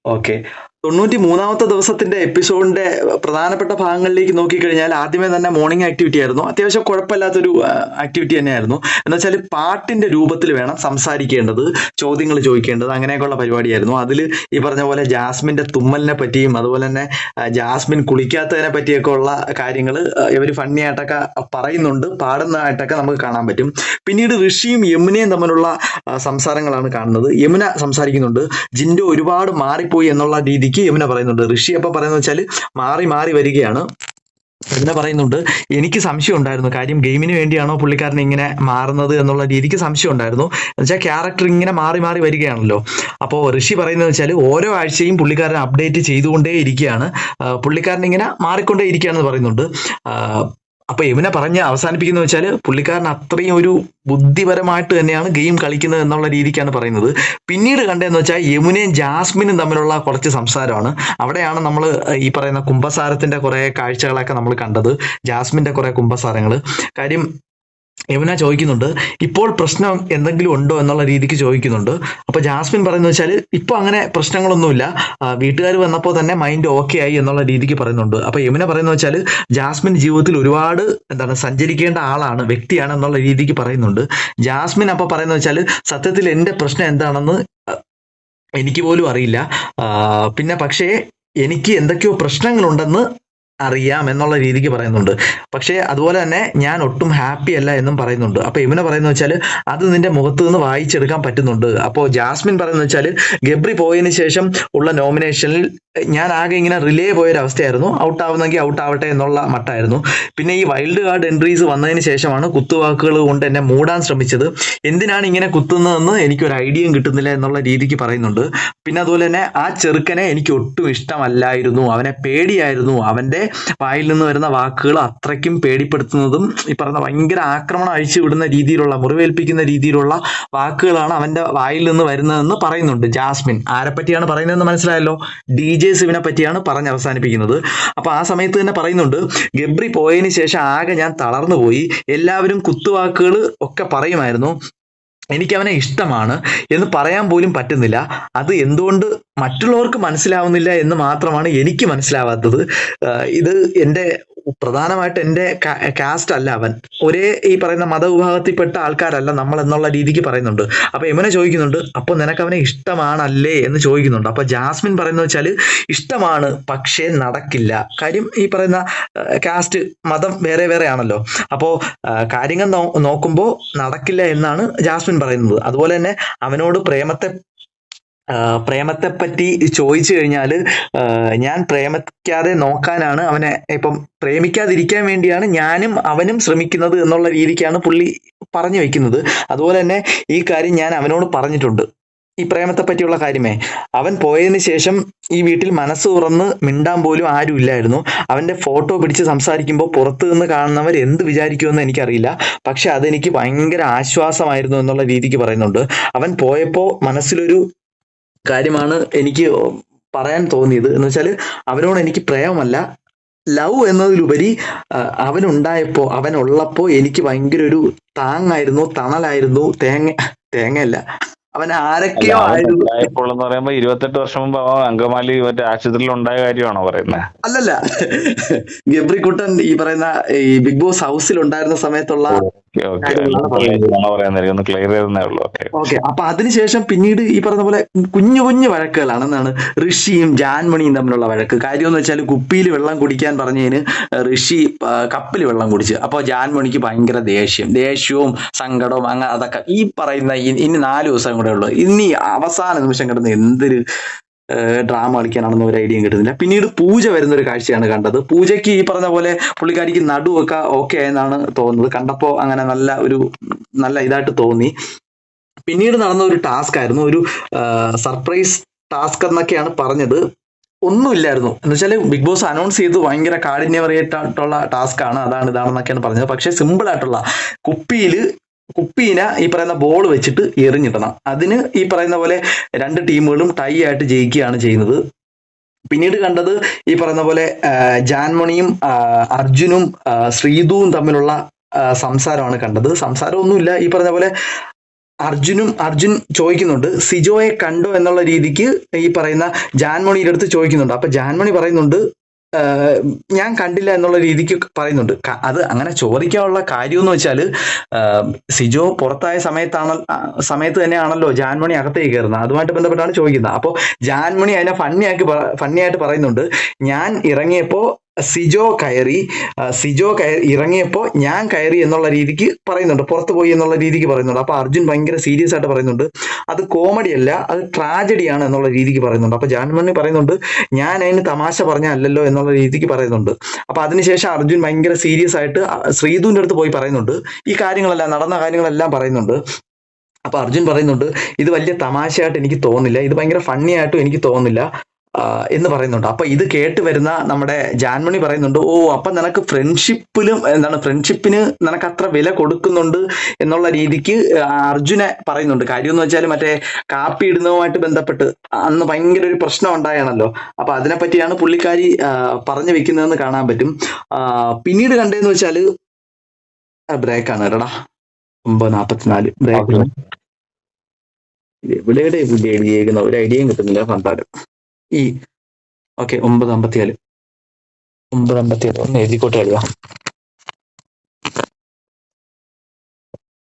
ഓക്കെ. 93-ാമത്തെ ദിവസത്തിന്റെ എപ്പിസോഡിന്റെ പ്രധാനപ്പെട്ട ഭാഗങ്ങളിലേക്ക് നോക്കിക്കഴിഞ്ഞാൽ ആദ്യമേ തന്നെ മോർണിംഗ് ആക്ടിവിറ്റി ആയിരുന്നു. അത്യാവശ്യം കുഴപ്പമില്ലാത്തൊരു ആക്ടിവിറ്റി തന്നെയായിരുന്നു. എന്ന് വെച്ചാൽ പാട്ടിന്റെ രൂപത്തിൽ വേണം സംസാരിക്കേണ്ടത്, ചോദ്യങ്ങൾ ചോദിക്കേണ്ടത്, അങ്ങനെയൊക്കെയുള്ള പരിപാടിയായിരുന്നു. അതിൽ ഈ പറഞ്ഞ പോലെ ജാസ്മിന്റെ തുമ്മലിനെ പറ്റിയും അതുപോലെ തന്നെ ജാസ്മിൻ കുളിക്കാത്തതിനെ പറ്റിയൊക്കെ ഉള്ള കാര്യങ്ങൾ ഇവർ ഫണ്ണി ആയിട്ടൊക്കെ പറയുന്നുണ്ട്, പാടുന്നതായിട്ടൊക്കെ നമുക്ക് കാണാൻ പറ്റും. പിന്നീട് ഋഷിയും യമുനയും തമ്മിലുള്ള സംസാരങ്ങളാണ് കാണുന്നത്. യമുന സംസാരിക്കുന്നുണ്ട്, ജിൻഡോ ഒരുപാട് മാറിപ്പോയി എന്നുള്ള രീതിക്ക് യമുന പറയുന്നുണ്ട്. ഋഷി അപ്പൊ പറയുന്നത് വെച്ചാൽ മാറി വരികയാണ്. യമുന പറയുന്നുണ്ട്, എനിക്ക് സംശയം ഉണ്ടായിരുന്നു, കാര്യം ഗെയിമിന് വേണ്ടിയാണോ പുള്ളിക്കാരൻ ഇങ്ങനെ മാറുന്നത് എന്നുള്ള രീതിക്ക് സംശയം ഉണ്ടായിരുന്നു. എന്നുവെച്ചാൽ ക്യാരക്ടർ ഇങ്ങനെ മാറി വരികയാണല്ലോ. അപ്പോൾ ഋഷി പറയുന്നത് വെച്ചാൽ ഓരോ ആഴ്ചയും പുള്ളിക്കാരൻ അപ്ഡേറ്റ് ചെയ്തുകൊണ്ടേ ഇരിക്കുകയാണ്, പുള്ളിക്കാരൻ ഇങ്ങനെ മാറിക്കൊണ്ടേ ഇരിക്കുകയാണെന്ന് പറയുന്നുണ്ട്. അപ്പൊ യമുന പറഞ്ഞ് അവസാനിപ്പിക്കുന്ന വെച്ചാൽ പുള്ളിക്കാരൻ അത്രയും ഒരു ബുദ്ധിപരമായിട്ട് തന്നെയാണ് ഗെയിം കളിക്കുന്നത് എന്നുള്ള രീതിക്കാണ് പറയുന്നത്. പിന്നീട് കണ്ടതെന്ന് വെച്ചാൽ യമുനയും ജാസ്മിനും തമ്മിലുള്ള കുറച്ച് സംസാരമാണ്. അവിടെയാണ് നമ്മൾ ഈ പറയുന്ന കുംഭസാരത്തിന്റെ കുറെ കാഴ്ചകളൊക്കെ നമ്മൾ കണ്ടത്, ജാസ്മിന്റെ കുറെ കുംഭസാരങ്ങൾ. കാര്യം യമുന ചോദിക്കുന്നുണ്ട്, ഇപ്പോൾ പ്രശ്നം എന്തെങ്കിലും ഉണ്ടോ എന്നുള്ള രീതിക്ക് ചോദിക്കുന്നുണ്ട്. അപ്പൊ ജാസ്മിൻ പറയുന്നത് വെച്ചാൽ ഇപ്പൊ അങ്ങനെ പ്രശ്നങ്ങളൊന്നുമില്ല, വീട്ടുകാർ വന്നപ്പോൾ തന്നെ മൈൻഡ് ഓക്കെ ആയി എന്നുള്ള രീതിക്ക് പറയുന്നുണ്ട്. അപ്പൊ യമുന പറയുന്നത് വെച്ചാൽ ജാസ്മിൻ ജീവിതത്തിൽ ഒരുപാട് സഞ്ചരിക്കേണ്ട ആളാണ്, വ്യക്തിയാണ് എന്നുള്ള രീതിക്ക് പറയുന്നുണ്ട്. ജാസ്മിൻ അപ്പൊ പറയുന്നത് വെച്ചാൽ സത്യത്തിൽ എന്റെ പ്രശ്നം എന്താണെന്ന് എനിക്ക് പോലും അറിയില്ല, പിന്നെ പക്ഷേ എനിക്ക് എന്തൊക്കെയോ പ്രശ്നങ്ങളുണ്ടെന്ന് അറിയാം എന്നുള്ള രീതിക്ക് പറയുന്നുണ്ട്. പക്ഷേ അതുപോലെ തന്നെ ഞാൻ ഒട്ടും ഹാപ്പി അല്ല എന്നും പറയുന്നുണ്ട്. അപ്പൊ യമുന പറയുന്നത് വെച്ചാൽ അത് നിന്റെ മുഖത്ത് നിന്ന് വായിച്ചെടുക്കാൻ പറ്റുന്നുണ്ട്. അപ്പോൾ ജാസ്മിൻ പറയുന്നത് വെച്ചാൽ ഗബ്രി പോയതിനു ശേഷം ഉള്ള നോമിനേഷനിൽ ഞാൻ ആകെ ഇങ്ങനെ റിലേ പോയൊരവസ്ഥയായിരുന്നു, ഔട്ട് ആവുന്നെങ്കിൽ ഔട്ട് ആവട്ടെ എന്നുള്ള മട്ടായിരുന്നു. പിന്നെ ഈ വൈൽഡ് കാർഡ് എൻട്രീസ് വന്നതിന് ശേഷമാണ് കുത്തുവാക്കുകൾ കൊണ്ട് എന്നെ മൂടാൻ ശ്രമിച്ചത്, എന്തിനാണ് ഇങ്ങനെ കുത്തുന്നതെന്ന് എനിക്കൊരു ഐഡിയയും കിട്ടുന്നില്ല എന്നുള്ള രീതിക്ക് പറയുന്നുണ്ട്. പിന്നെ അതുപോലെ തന്നെ ആ ചെറുക്കനെ എനിക്ക് ഒട്ടും ഇഷ്ടമല്ലായിരുന്നു, അവനെ പേടിയായിരുന്നു, അവന്റെ വായിൽ നിന്ന് വരുന്ന വാക്കുകൾ അത്രയ്ക്കും പേടിപ്പെടുത്തുന്നതും ഈ പറഞ്ഞ ഭയങ്കര ആക്രമണം അഴിച്ചു വിടുന്ന രീതിയിലുള്ള, മുറിവേൽപ്പിക്കുന്ന രീതിയിലുള്ള വാക്കുകളാണ് അവന്റെ വായിൽ നിന്ന് വരുന്നതെന്ന് പറയുന്നുണ്ട് ജാസ്മിൻ. ആരെപ്പറ്റിയാണ് പറയുന്നതെന്ന് മനസ്സിലായല്ലോ, DJ ശിവനെ പറ്റിയാണ് പറഞ്ഞ് അവസാനിപ്പിക്കുന്നത്. അപ്പൊ ആ സമയത്ത് തന്നെ പറയുന്നുണ്ട്, ഗബ്രി പോയതിനു ശേഷം ആകെ ഞാൻ തളർന്നു പോയി, എല്ലാവരും കുത്തുവാക്കുകൾ ഒക്കെ പറയുമായിരുന്നു, എനിക്ക് അവനെ ഇഷ്ടമാണ് എന്ന് പറയാൻ പോലും പറ്റുന്നില്ല, അത് എന്തുകൊണ്ട് മറ്റുള്ളവർക്ക് മനസ്സിലാവുന്നില്ല എന്ന് മാത്രമാണ് എനിക്ക് മനസ്സിലാവാത്തത്. ഇത് എൻ്റെ പ്രധാനമായിട്ട് എൻ്റെ കാസ്റ്റ് അല്ല, അവൻ ഒരേ ഈ പറയുന്ന മതവിഭാഗത്തിൽപ്പെട്ട ആൾക്കാരല്ല നമ്മൾ എന്നുള്ള രീതിക്ക് പറയുന്നുണ്ട്. അപ്പൊ യമുന ചോദിക്കുന്നുണ്ട്, അപ്പൊ നിനക്ക് അവനെ ഇഷ്ടമാണല്ലേ എന്ന് ചോദിക്കുന്നുണ്ട്. അപ്പൊ ജാസ്മിൻ പറയുന്നത് വെച്ചാൽ ഇഷ്ടമാണ്, പക്ഷേ നടക്കില്ല, കാര്യം ഈ പറയുന്ന കാസ്റ്റ് മതം വേറെ ആണല്ലോ. അപ്പോ കാര്യങ്ങൾ നോക്കുമ്പോൾ നടക്കില്ല എന്നാണ് ജാസ്മിൻ പറയുന്നത്. അതുപോലെ തന്നെ അവനോട് പ്രേമത്തെ പറ്റി ചോദിച്ചു കഴിഞ്ഞാൽ ഞാൻ പ്രേമിക്കാതെ നോക്കാനാണ് അവനെ, ഇപ്പം പ്രേമിക്കാതിരിക്കാൻ വേണ്ടിയാണ് ഞാനും അവനും ശ്രമിക്കുന്നത് എന്നുള്ള രീതിക്കാണ് പുള്ളി പറഞ്ഞു വെക്കുന്നത്. അതുപോലെ തന്നെ ഈ കാര്യം ഞാൻ അവനോട് പറഞ്ഞിട്ടുണ്ട്, ഈ പ്രേമത്തെ പറ്റിയുള്ള കാര്യമേ. അവൻ പോയതിനു ശേഷം ഈ വീട്ടിൽ മനസ്സ് തുറന്ന് മിണ്ടാൻ പോലും ആരും ഇല്ലായിരുന്നു. അവന്റെ ഫോട്ടോ പിടിച്ച് സംസാരിക്കുമ്പോൾ പുറത്തു നിന്ന് കാണുന്നവർ എന്ത് വിചാരിക്കുമെന്ന് എനിക്കറിയില്ല, പക്ഷെ അതെനിക്ക് ഭയങ്കര ആശ്വാസമായിരുന്നു എന്നുള്ള രീതിക്ക് പറയുന്നുണ്ട്. അവൻ പോയപ്പോൾ മനസ്സിലൊരു കാര്യമാണ് എനിക്ക് പറയാൻ തോന്നിയത് എന്ന് വെച്ചാൽ അവനോട് എനിക്ക് പ്രേമമല്ല, ലവ് എന്നതിലുപരി അവനുള്ളപ്പോ എനിക്ക് ഭയങ്കര ഒരു താങ്ങായിരുന്നു, തണലായിരുന്നു. തേങ്ങയല്ല, അവൻ അല്ല, ആരൊക്കെയോ അവൻ ആയിരുന്നു. ഉണ്ടായപ്പോൾ എന്ന് പറയുമ്പോ 28 വർഷം മുമ്പ് അവൻ അങ്കമാലി മറ്റേ ആശുപത്രിയിൽ ഉണ്ടായ കാര്യമാണോ പറയുന്നത്? അല്ലല്ല, ഗബ്രിക്കുട്ടൻ ഈ പറയുന്ന ഈ ബിഗ് ബോസ് ഹൗസിൽ ഉണ്ടായിരുന്ന സമയത്തുള്ള ഓക്കെ ഓക്കെ, കാര്യങ്ങളാണ് പറയുന്നത്. ആണോ പറയുന്നത്? ഒന്ന് ക്ലിയർ ചെയ്തേ ഉള്ളൂ. ഓക്കെ. ഓക്കെ, അപ്പൊ അതിനുശേഷം പിന്നീട് ഈ പറഞ്ഞ പോലെ കുഞ്ഞു കുഞ്ഞു വഴക്കുകളാണ്. എന്താണ് ഋഷിയും ജാൻമണിയും തമ്മിലുള്ള വഴക്ക്. കാര്യം എന്ന് വെച്ചാൽ കുപ്പിയിൽ വെള്ളം കുടിക്കാൻ പറഞ്ഞതിന് ഋഷി കപ്പിൽ വെള്ളം കുടിച്ച്. അപ്പോൾ ജാൻമണിക്ക് ഭയങ്കര ദേഷ്യവും സങ്കടവും അങ്ങനെ അതൊക്കെ. ഈ പറയുന്ന ഇനി 4 ദിവസം കൂടെ ഉള്ളു, ഇനി അവസാന നിമിഷം കിടന്ന് എന്തൊരു ഡ്രാമ കളിക്കാനാണെന്ന് ഒരു ഐഡിയയും കിട്ടുന്നില്ല. പിന്നീട് പൂജ വരുന്ന ഒരു കാഴ്ചയാണ് കണ്ടത്. പൂജയ്ക്ക് ഈ പറഞ്ഞ പോലെ പുള്ളിക്കാരിക്ക് നടുവൊക്കെ ഓക്കെ ആയെന്നാണ് തോന്നുന്നത്. കണ്ടപ്പോ അങ്ങനെ നല്ല ഇതായിട്ട് തോന്നി. പിന്നീട് നടന്ന ഒരു ടാസ്ക് ആയിരുന്നു, ഒരു സർപ്രൈസ് ടാസ്ക് എന്നൊക്കെയാണ് പറഞ്ഞത്. ഒന്നുമില്ലായിരുന്നു എന്ന് വെച്ചാൽ ബിഗ് ബോസ് അനൗൺസ് ചെയ്തു ഭയങ്കര കാഠിന്യമേറിയിട്ടുള്ള ടാസ്ക് ആണ്, ഇതാണെന്നൊക്കെയാണ് പറഞ്ഞത്. പക്ഷെ സിമ്പിൾ ആയിട്ടുള്ള കുപ്പീനെ ഈ പറയുന്ന ബോൾ വെച്ചിട്ട് എറിഞ്ഞിടണം. അതിന് ഈ പറയുന്ന പോലെ 2 ടീമുകളും ടൈ ആയിട്ട് ജയിക്കുകയാണ് ചെയ്യുന്നത്. പിന്നീട് കണ്ടത് ഈ പറയുന്ന പോലെ ജാൻമണിയും അർജുനും ശ്രീതുവും തമ്മിലുള്ള സംസാരമാണ് കണ്ടത്. സംസാരമൊന്നുമില്ല, ഈ പറഞ്ഞ പോലെ അർജുൻ ചോദിക്കുന്നുണ്ട് സിജോയെ കണ്ടോ എന്നുള്ള രീതിക്ക് ഈ പറയുന്ന ജാൻമണിയുടെ അടുത്ത് ചോദിക്കുന്നുണ്ട്. അപ്പൊ ജാൻമണി പറയുന്നുണ്ട് ഞാൻ കണ്ടില്ല എന്നുള്ള രീതിക്ക് പറയുന്നുണ്ട്. അത് അങ്ങനെ ചോദിക്കാനുള്ള കാര്യം എന്ന് വെച്ചാൽ സിജോ പുറത്തായ സമയത്ത് തന്നെയാണല്ലോ ജാൻമണി അകത്തേക്ക് കയറുന്നത്. അതുമായിട്ട് ബന്ധപ്പെട്ടാണ് ചോദിക്കുന്നത്. അപ്പോൾ ജാൻമണി അതിനെ ഫണ്ണിയായിട്ട് പറയുന്നുണ്ട്, ഞാൻ ഇറങ്ങിയപ്പോ സിജോ കയറി ഇറങ്ങിയപ്പോ ഞാൻ കയറി എന്നുള്ള രീതിക്ക് പറയുന്നുണ്ട്, പുറത്തു പോയി എന്നുള്ള രീതിക്ക് പറയുന്നുണ്ട്. അപ്പൊ അർജുൻ ഭയങ്കര സീരിയസ് ആയിട്ട് പറയുന്നുണ്ട് അത് കോമഡി അല്ല, അത് ട്രാജഡിയാണ് എന്നുള്ള രീതിക്ക് പറയുന്നുണ്ട്. അപ്പൊ ജാൻമണി പറയുന്നുണ്ട് ഞാൻ അതിന് തമാശ പറഞ്ഞല്ലോ എന്നുള്ള രീതിക്ക് പറയുന്നുണ്ട്. അപ്പൊ അതിനുശേഷം അർജുൻ ഭയങ്കര സീരിയസ് ആയിട്ട് ശ്രീധുവിന്റെ അടുത്ത് പോയി പറയുന്നുണ്ട്, ഈ നടന്ന കാര്യങ്ങളെല്ലാം പറയുന്നുണ്ട്. അപ്പൊ അർജുൻ പറയുന്നുണ്ട് ഇത് വലിയ തമാശയായിട്ട് എനിക്ക് തോന്നുന്നില്ല, ഇത് ഭയങ്കര ഫണ്ണി ആയിട്ടും എനിക്ക് തോന്നുന്നില്ല എന്ന് പറയുന്നുണ്ട്. അപ്പൊ ഇത് കേട്ട് വരുന്ന നമ്മുടെ ജാൻമണി പറയുന്നുണ്ട്, ഓ അപ്പൊ നിനക്ക് ഫ്രണ്ട്ഷിപ്പിന് നിനക്ക് അത്ര വില കൊടുക്കുന്നുണ്ട് എന്നുള്ള രീതിക്ക് അർജുനെ പറയുന്നുണ്ട്. കാര്യം എന്ന് വെച്ചാൽ മറ്റേ കാപ്പി ഇടുന്നതുമായിട്ട് ബന്ധപ്പെട്ട് അന്ന് ഭയങ്കര ഒരു പ്രശ്നം ഉണ്ടായാണല്ലോ. അപ്പൊ അതിനെപ്പറ്റിയാണ് പുള്ളിക്കാരി പറഞ്ഞു വെക്കുന്നതെന്ന് കാണാൻ പറ്റും. പിന്നീട് കണ്ടതെന്ന് വെച്ചാല് ബ്രേക്കാണ് കേട്ടടാ, 9:44 ബ്രേക്ക്. ഇവിടെ ഒരു ഐഡിയയും കിട്ടുന്നില്ല സംസാരം. ഓക്കെ 9:54 ഒന്ന് എഴുതിക്കോട്ടെ കളിയാ.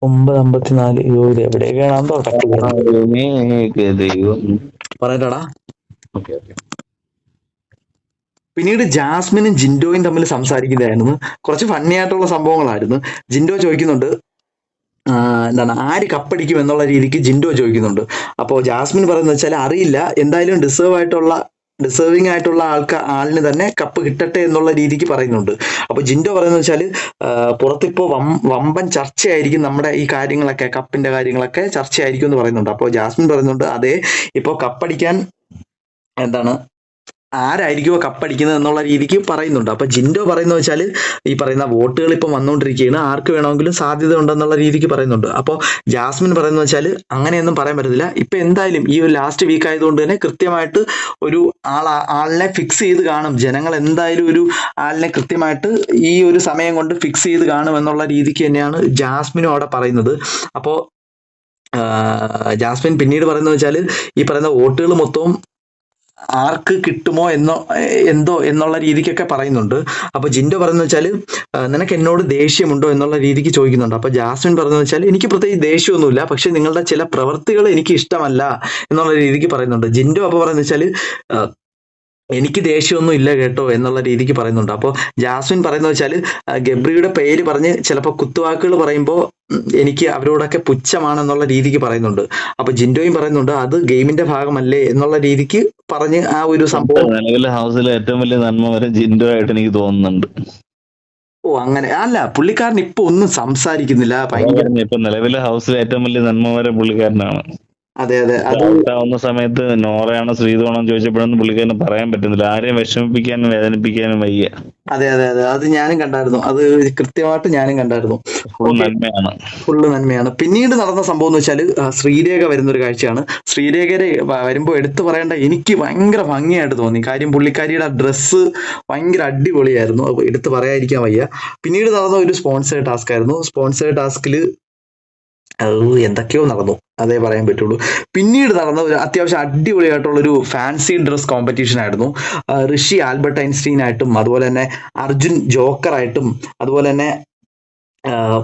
9:54 ഇത് എവിടെയൊക്കെയാണോ പറയട്ടാടാ. ഓക്കെ. പിന്നീട് ജാസ്മിനും ജിൻഡോയും തമ്മിൽ സംസാരിക്കുന്നതായിരുന്നു. കുറച്ച് ഫണ്ണി ആയിട്ടുള്ള സംഭവങ്ങളായിരുന്നു. ജിൻഡോ ചോദിക്കുന്നുണ്ട് എന്താണ് ആര് കപ്പടിക്കും എന്നുള്ള രീതിക്ക് ജിൻഡോ ചോദിക്കുന്നുണ്ട്. അപ്പോൾ ജാസ്മിൻ പറയുന്നത് വെച്ചാൽ അറിയില്ല, എന്തായാലും ഡിസേർവിംഗ് ആയിട്ടുള്ള ആളിന് തന്നെ കപ്പ് കിട്ടട്ടെ എന്നുള്ള രീതിക്ക് പറയുന്നുണ്ട്. അപ്പൊ ജിൻഡോ പറയുന്നത് വെച്ചാൽ പുറത്തിപ്പോ വമ്പൻ ചർച്ചയായിരിക്കും നമ്മുടെ ഈ കാര്യങ്ങളൊക്കെ, കപ്പിന്റെ കാര്യങ്ങളൊക്കെ ചർച്ചയായിരിക്കും എന്ന് പറയുന്നുണ്ട്. അപ്പോൾ ജാസ്മിൻ പറയുന്നുണ്ട് അതെ, ഇപ്പോ കപ്പടിക്കാൻ ആരായിരിക്കുമോ കപ്പടിക്കുന്നത് എന്നുള്ള രീതിക്ക് പറയുന്നുണ്ട്. അപ്പൊ ജിൻഡോ പറയുന്നത് വെച്ചാൽ ഈ പറയുന്ന വോട്ടുകൾ ഇപ്പം വന്നുകൊണ്ടിരിക്കുകയാണ്, ആർക്ക് വേണമെങ്കിലും സാധ്യത ഉണ്ടെന്നുള്ള രീതിക്ക് പറയുന്നുണ്ട്. അപ്പോൾ ജാസ്മിൻ പറയുന്നത് വെച്ചാൽ അങ്ങനെയൊന്നും പറയാൻ പറ്റത്തില്ല, ഇപ്പൊ എന്തായാലും ഈ ഒരു ലാസ്റ്റ് വീക്ക് ആയതുകൊണ്ട് തന്നെ കൃത്യമായിട്ട് ഒരു ആളിനെ ഫിക്സ് ചെയ്ത് കാണും, ജനങ്ങൾ എന്തായാലും ഒരു ആളിനെ കൃത്യമായിട്ട് ഈ ഒരു സമയം കൊണ്ട് ഫിക്സ് ചെയ്ത് കാണും എന്നുള്ള രീതിക്ക് തന്നെയാണ് ജാസ്മിനും അവിടെ പറയുന്നത്. അപ്പോൾ ജാസ്മിൻ പിന്നീട് പറയുന്നത് വെച്ചാൽ ഈ പറയുന്ന വോട്ടുകൾ മൊത്തവും ആർക്ക് കിട്ടുമോ എന്തോ എന്നുള്ള രീതിക്കൊക്കെ പറയുന്നുണ്ട്. അപ്പൊ ജിൻഡോ പറയുന്നത് വെച്ചാൽ നിനക്ക് എന്നോട് ദേഷ്യമുണ്ടോ എന്നുള്ള രീതിക്ക് ചോദിക്കുന്നുണ്ട്. അപ്പൊ ജാസ്മിൻ പറയുന്നത് വെച്ചാൽ എനിക്ക് പ്രത്യേകിച്ച് ദേഷ്യമൊന്നുമില്ല, പക്ഷെ നിങ്ങളുടെ ചില പ്രവൃത്തികൾ എനിക്ക് ഇഷ്ടമല്ല എന്നുള്ള രീതിക്ക് പറയുന്നുണ്ട്. ജിൻഡോ അപ്പൊ പറയുന്നത് വെച്ചാൽ എനിക്ക് ദേഷ്യമൊന്നും ഇല്ല കേട്ടോ എന്നുള്ള രീതിക്ക് പറയുന്നുണ്ട്. അപ്പോൾ ജാസ്മിൻ പറയുന്നത് വെച്ചാൽ ഗബ്രിയുടെ പേര് പറഞ്ഞ് ചിലപ്പോൾ കുത്തുവാക്കുകൾ പറയുമ്പോൾ എനിക്ക് അവരോടൊക്കെ പുച്ഛമാണെന്നുള്ള രീതിക്ക് പറയുന്നുണ്ട്. അപ്പൊ ജിൻഡോയും പറയുന്നുണ്ട് അത് ഗെയിമിന്റെ ഭാഗമല്ലേ എന്നുള്ള രീതിക്ക് പറഞ്ഞ് ആ ഒരു സംഭവം. നിലവിലെ ഹൗസിലെ ഏറ്റവും വലിയ നന്മ വരെ ജിൻഡോ ആയിട്ട് എനിക്ക് തോന്നുന്നുണ്ട്. ഓ അങ്ങനെ അല്ല, പുള്ളിക്കാരൻ ഇപ്പൊ ഒന്നും സംസാരിക്കുന്നില്ല, ഭയങ്കര ഇപ്പൊ നിലവിലെ ഹൗസിലെ ഏറ്റവും വലിയ നന്മ വരെ പുള്ളിക്കാരനാണ്. അതെ അത് ആവുന്ന സമയത്ത് നോറയാണോ ശ്രീധുവാണോ ചോദിച്ചപ്പോഴൊന്നും പുള്ളിക്കാരന് പറയാൻ പറ്റുന്നില്ല. ആരെയും വിഷമിപ്പിക്കാനും വേദനിപ്പിക്കാനും വയ്യ. അതെ അതെ അതെ, അത് ഞാനും കണ്ടായിരുന്നു. അത് കൃത്യമായിട്ട് ഞാനും കണ്ടായിരുന്നു. ഫുൾ ഓക്കെ, നന്മയാണ്. ഫുള്ള് നന്മയാണ്. പിന്നീട് നടന്ന സംഭവം എന്ന് വെച്ചാൽ ശ്രീരേഖ വരുന്ന ഒരു കാഴ്ചയാണ്. ശ്രീരേഖരെ വരുമ്പോൾ എടുത്തു പറയേണ്ട, എനിക്ക് ഭയങ്കര ഭംഗിയായിട്ട് തോന്നി. കാര്യം പുള്ളിക്കാരിയുടെ ഡ്രസ്സ് ഭയങ്കര അടിപൊളിയായിരുന്നു. അപ്പൊ എടുത്ത് പറയാതിരിക്കാൻ വയ്യ. പിന്നീട് നടന്ന ഒരു സ്പോൺസേഡ് ടാസ്ക് ആയിരുന്നു. സ്പോൺസേഡ് ടാസ്കിൽ എന്തൊക്കെയോ നടന്നു, അതേ പറയാൻ പറ്റുള്ളൂ. പിന്നീട് നടന്ന ഒരു അത്യാവശ്യം അടിപൊളിയായിട്ടുള്ള ഒരു ഫാൻസി ഡ്രസ് കോമ്പറ്റീഷൻ ആയിരുന്നു. ഋഷി ആൽബർട്ട് ഐൻസ്റ്റീൻ ആയിട്ടും അതുപോലെ തന്നെ അർജുൻ ജോക്കറായിട്ടും അതുപോലെ തന്നെ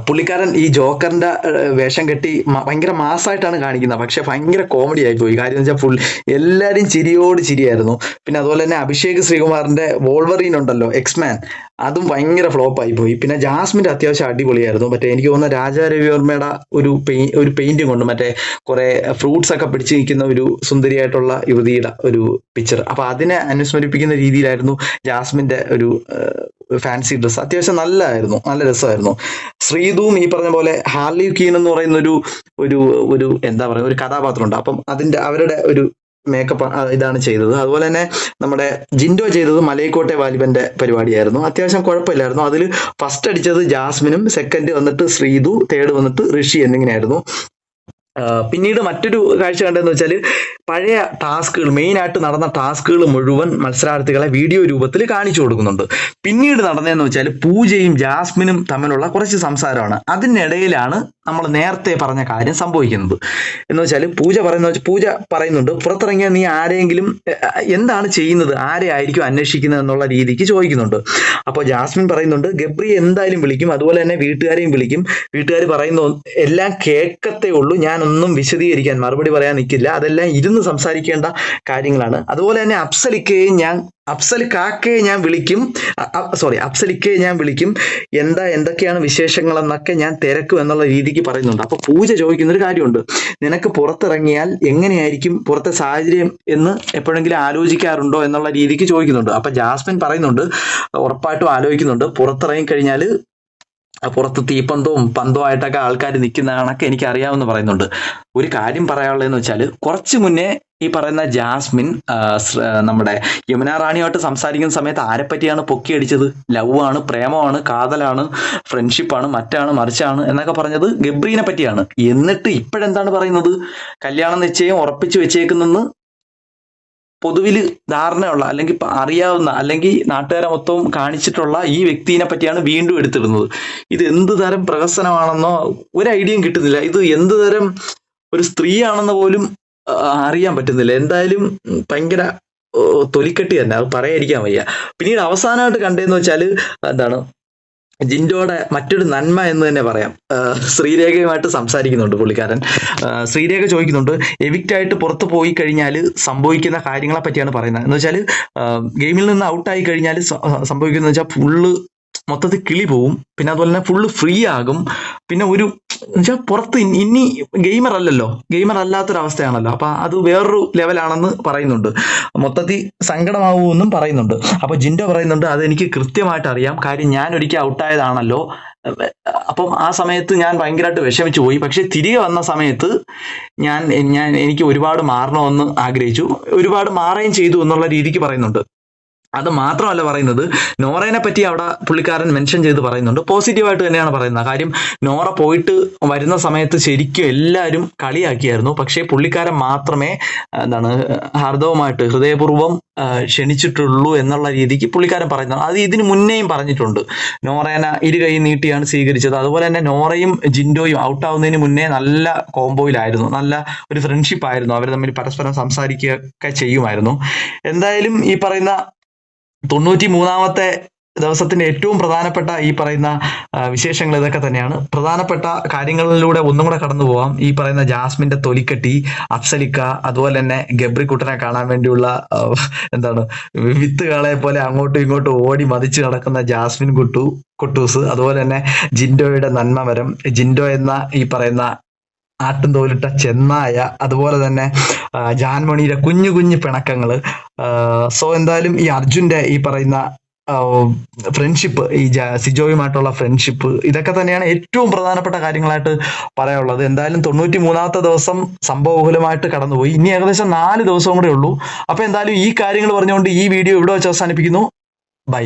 പുള്ളിക്കാരൻ ഈ ജോക്കറിന്റെ വേഷം കെട്ടി ഭയങ്കര മാസായിട്ടാണ് കാണിക്കുന്നത്. പക്ഷെ ഭയങ്കര കോമഡി ആയി പോയി. കാര്യം എന്ന് വെച്ചാൽ ഫുൾ എല്ലാവരും ചിരിയോട് ചിരിയായിരുന്നു. പിന്നെ അതുപോലെ തന്നെ അഭിഷേക് ശ്രീകുമാറിന്റെ വോൾവറീൻ ഉണ്ടല്ലോ, എക്സ്മാൻ, അതും ഭയങ്കര ഫ്ലോപ്പ് ആയി പോയി. പിന്നെ ജാസ്മിന്റെ അത്യാവശ്യം അടിപൊളിയായിരുന്നു. മറ്റേ എനിക്ക് തോന്നുന്ന രാജാ രവിവർമ്മയുടെ ഒരു പെയിന്റിംഗ് കൊണ്ട് മറ്റേ കുറെ ഫ്രൂട്ട്സ് ഒക്കെ പിടിച്ച് നിൽക്കുന്ന ഒരു സുന്ദരിയായിട്ടുള്ള യുവതിയുടെ ഒരു പിക്ചർ. അപ്പൊ അതിനെ അനുസ്മരിപ്പിക്കുന്ന രീതിയിലായിരുന്നു ജാസ്മിന്റെ ഒരു ഫാൻസി ഡ്രസ്സ്. അത്യാവശ്യം നല്ലതായിരുന്നു, നല്ല രസമായിരുന്നു. ശ്രീതുവും ഈ പറഞ്ഞ പോലെ ഹാർലി ക്വീൻ എന്ന് പറയുന്ന ഒരു ഒരു ഒരു എന്താ പറയുക, ഒരു കഥാപാത്രമുണ്ട്. അപ്പം അവരുടെ ഒരു മേക്കപ്പ് ഇതാണ് ചെയ്തത്. അതുപോലെ തന്നെ നമ്മുടെ ജിൻഡോ ചെയ്തത് മലൈക്കോട്ടെ വാലിബന്റെ പരിപാടിയായിരുന്നു. അത്യാവശ്യം കുഴപ്പമില്ലായിരുന്നു. അതിൽ ഫസ്റ്റ് അടിച്ചത് ജാസ്മിനും, സെക്കൻഡ് വന്നിട്ട് ശ്രീതു, തേർഡ് വന്നിട്ട് ഋഷി എന്നിങ്ങനെയായിരുന്നു. പിന്നീട് മറ്റൊരു കാഴ്ച കണ്ടതെന്ന് വെച്ചാൽ പഴയ ടാസ്കുകൾ, മെയിൻ ആയിട്ട് നടന്ന ടാസ്കുകൾ മുഴുവൻ മത്സരാർത്ഥികളെ വീഡിയോ രൂപത്തിൽ കാണിച്ചു കൊടുക്കുന്നുണ്ട്. പിന്നീട് നടന്നതെന്ന് വെച്ചാൽ പൂജയും ജാസ്മിനും തമ്മിലുള്ള കുറച്ച് സംസാരമാണ്. അതിനിടയിലാണ് നമ്മൾ നേരത്തെ പറഞ്ഞ കാര്യം സംഭവിക്കുന്നത്. എന്ന് വെച്ചാൽ പൂജ പറയുന്നുണ്ട്, പുറത്തിറങ്ങിയാൽ നീ ആരെങ്കിലും എന്താണ് ചെയ്യുന്നത്, ആരെ ആയിരിക്കും അന്വേഷിക്കുന്നത് എന്നുള്ള രീതിക്ക് ചോദിക്കുന്നുണ്ട്. അപ്പോൾ ജാസ്മിൻ പറയുന്നുണ്ട്, ഗബ്രി എന്തായാലും വിളിക്കും, അതുപോലെ തന്നെ വീട്ടുകാരെയും വിളിക്കും. വീട്ടുകാർ പറയുന്ന എല്ലാം കേൾക്കത്തേ ഉള്ളൂ, ഞാനൊന്നും വിശദീകരിക്കാൻ മറുപടി പറയാൻ നിൽക്കില്ല, അതെല്ലാം ഇരുന്ന് സംസാരിക്കേണ്ട കാര്യങ്ങളാണ്. അതുപോലെ തന്നെ അഫ്സലിക്കയെ ഞാൻ വിളിക്കും, എന്തൊക്കെയാണ് വിശേഷങ്ങളെന്നൊക്കെ ഞാൻ തിരക്കും എന്നുള്ള രീതിക്ക് പറയുന്നുണ്ട്. അപ്പൊ പൂജ ചോദിക്കുന്ന ഒരു കാര്യമുണ്ട്, നിനക്ക് പുറത്തിറങ്ങിയാൽ എങ്ങനെയായിരിക്കും പുറത്തെ സാഹചര്യം എന്ന് എപ്പോഴെങ്കിലും ആലോചിക്കാറുണ്ടോ എന്നുള്ള രീതിക്ക് ചോദിക്കുന്നുണ്ട്. അപ്പൊ ജാസ്മിൻ പറയുന്നുണ്ട്, ഉറപ്പായിട്ടും ആലോചിക്കുന്നുണ്ട്, പുറത്തിറങ്ങിക്കഴിഞ്ഞാൽ പുറത്ത് തീപ്പന്തവും പന്തവുമായിട്ടൊക്കെ ആൾക്കാർ നിൽക്കുന്ന കണക്ക് എനിക്ക് അറിയാമെന്ന് പറയുന്നുണ്ട്. ഒരു കാര്യം പറയാനുള്ളതെന്ന് വെച്ചാൽ കുറച്ച് മുന്നേ ഈ പറയുന്ന ജാസ്മിൻ നമ്മുടെ യമുന റാണിയുമായിട്ട് സംസാരിക്കുന്ന സമയത്ത് ആരെപ്പറ്റിയാണ് പൊക്കിയടിച്ചത്? ലവ് ആണ്, പ്രേമമാണ്, കാതലാണ്, ഫ്രണ്ട്ഷിപ്പാണ്, മറ്റാണ്, മറിച്ചാണ് എന്നൊക്കെ പറഞ്ഞത് ഗബ്രീനെ പറ്റിയാണ്. എന്നിട്ട് ഇപ്പോഴെന്താണ് പറയുന്നത്? കല്യാണ നിശ്ചയം ഉറപ്പിച്ചു വെച്ചേക്കുന്നെന്ന് പൊതുവിൽ ധാരണയുള്ള അല്ലെങ്കിൽ അറിയാവുന്ന അല്ലെങ്കിൽ നാട്ടുകാരെ മൊത്തവും കാണിച്ചിട്ടുള്ള ഈ വ്യക്തിനെ പറ്റിയാണ് വീണ്ടും എടുത്തിടുന്നത്. ഇത് എന്ത് തരം പ്രഹസനമാണെന്നോ ഒരു ഐഡിയയും കിട്ടുന്നില്ല. ഇത് എന്ത് തരം ഒരു സ്ത്രീയാണെന്ന് പോലും അറിയാൻ പറ്റുന്നില്ല. എന്തായാലും ഭയങ്കര തൊലിക്കെട്ടി തന്നെ, അത് പറയാതിരിക്കാൻ വയ്യ. പിന്നീട് അവസാനമായിട്ട് കണ്ടതെന്ന് വെച്ചാൽ എന്താണ്, ജിൻഡോയുടെ മറ്റൊരു നന്മ എന്ന് തന്നെ പറയാം. ശ്രീരേഖയുമായിട്ട് സംസാരിക്കുന്നുണ്ട് പുള്ളിക്കാരൻ. ശ്രീരേഖ ചോദിക്കുന്നുണ്ട്, എവിക്റ്റ് ആയിട്ട് പുറത്ത് പോയി കഴിഞ്ഞാൽ സംഭവിക്കുന്ന കാര്യങ്ങളെ പറ്റിയാണ് പറയുന്നത്. എന്ന് വെച്ചാൽ ഗെയിമിൽ നിന്ന് ഔട്ടായി കഴിഞ്ഞാൽ സംഭവിക്കുന്നത് വെച്ചാൽ ഫുള്ള് മൊത്തത്തിൽ കിളി പോവും. പിന്നെ അതുപോലെ തന്നെ ഫുള്ള് ഫ്രീ ആകും. പിന്നെ ഒരു എന്നുവെച്ചാൽ പുറത്ത് ഇനി ഗെയിമർ അല്ലല്ലോ, ഗെയിമർ അല്ലാത്തൊരവസ്ഥയാണല്ലോ. അപ്പൊ അത് വേറൊരു ലെവലാണെന്ന് പറയുന്നുണ്ട്. മൊത്തത്തിൽ സങ്കടമാവുമെന്നും പറയുന്നുണ്ട്. അപ്പൊ ജിൻഡോ പറയുന്നുണ്ട്, അതെനിക്ക് കൃത്യമായിട്ട് അറിയാം, കാര്യം ഞാൻ ഒരിക്കൽ ഔട്ടായതാണല്ലോ. അപ്പം ആ സമയത്ത് ഞാൻ ഭയങ്കരമായിട്ട് വിഷമിച്ചു പോയി. പക്ഷെ തിരികെ വന്ന സമയത്ത് എനിക്ക് ഒരുപാട് മാറണമെന്ന് ആഗ്രഹിച്ചു, ഒരുപാട് മാറുകയും ചെയ്തു എന്നുള്ള രീതിക്ക് പറയുന്നുണ്ട്. അത് മാത്രമല്ല പറയുന്നത്, നോറേനെ പറ്റി അവിടെ പുള്ളിക്കാരൻ മെൻഷൻ ചെയ്ത് പറയുന്നുണ്ട്. പോസിറ്റീവായിട്ട് തന്നെയാണ് പറയുന്നത്. കാര്യം നോറ പോയിട്ട് വരുന്ന സമയത്ത് ശരിക്കും എല്ലാവരും കളിയാക്കിയായിരുന്നു. പക്ഷേ പുള്ളിക്കാരൻ മാത്രമേ ഹാർദവമായിട്ട് ഹൃദയപൂർവ്വം ക്ഷണിച്ചിട്ടുള്ളൂ എന്നുള്ള രീതിക്ക് പുള്ളിക്കാരൻ പറയുന്നത്. അത് ഇതിന് മുന്നേയും പറഞ്ഞിട്ടുണ്ട്. നോറേനെ ഇരു കൈ നീട്ടിയാണ് സ്വീകരിച്ചത്. അതുപോലെ തന്നെ നോറയും ജിൻഡോയും ഔട്ടാവുന്നതിന് മുന്നേ നല്ല കോംബോയിലായിരുന്നു, നല്ല ഒരു ഫ്രണ്ട്ഷിപ്പ് ആയിരുന്നു. അവർ തമ്മിൽ പരസ്പരം സംസാരിക്കുകയൊക്കെ ചെയ്യുമായിരുന്നു. എന്തായാലും ഈ പറയുന്ന 93ാമത്തെ ദിവസത്തിന്റെ ഏറ്റവും പ്രധാനപ്പെട്ട ഈ പറയുന്ന വിശേഷങ്ങൾ ഇതൊക്കെ തന്നെയാണ്. പ്രധാനപ്പെട്ട കാര്യങ്ങളിലൂടെ ഒന്നും കൂടെ കടന്നു പോവാം. ഈ പറയുന്ന ജാസ്മിന്റെ തൊലിക്കെട്ടി, അഫ്സലിക്ക, അതുപോലെ തന്നെ ഗബ്രിക്കുട്ടനെ കാണാൻ വേണ്ടിയുള്ള വിത്തുകളെ പോലെ അങ്ങോട്ടും ഇങ്ങോട്ടും ഓടി മതിച്ച് നടക്കുന്ന ജാസ്മിൻ കുട്ടൂസ്, അതുപോലെ തന്നെ ജിൻഡോയുടെ നന്മമരം, ജിൻഡോ എന്ന ഈ പറയുന്ന ആട്ടും തോലിട്ട ചെന്നായ, അതുപോലെ തന്നെ ജാൻമണിയുടെ കുഞ്ഞു കുഞ്ഞു പിണക്കങ്ങള്. സോ എന്തായാലും ഈ അർജുന്റെ ഈ പറയുന്ന ഫ്രണ്ട്ഷിപ്പ്, ഈ സിജോയുമായിട്ടുള്ള ഫ്രണ്ട്ഷിപ്പ്, ഇതൊക്കെ തന്നെയാണ് ഏറ്റവും പ്രധാനപ്പെട്ട കാര്യങ്ങളായിട്ട് പറയാനുള്ളത്. എന്തായാലും 93ാമത്തെ ദിവസം സംഭവബഹുലമായിട്ട് കടന്നുപോയി. ഇനി ഏകദേശം 4 ദിവസവും കൂടെ ഉള്ളൂ. അപ്പൊ എന്തായാലും ഈ കാര്യങ്ങൾ പറഞ്ഞുകൊണ്ട് ഈ വീഡിയോ ഇവിടെ വെച്ച് അവസാനിപ്പിക്കുന്നു. ബൈ.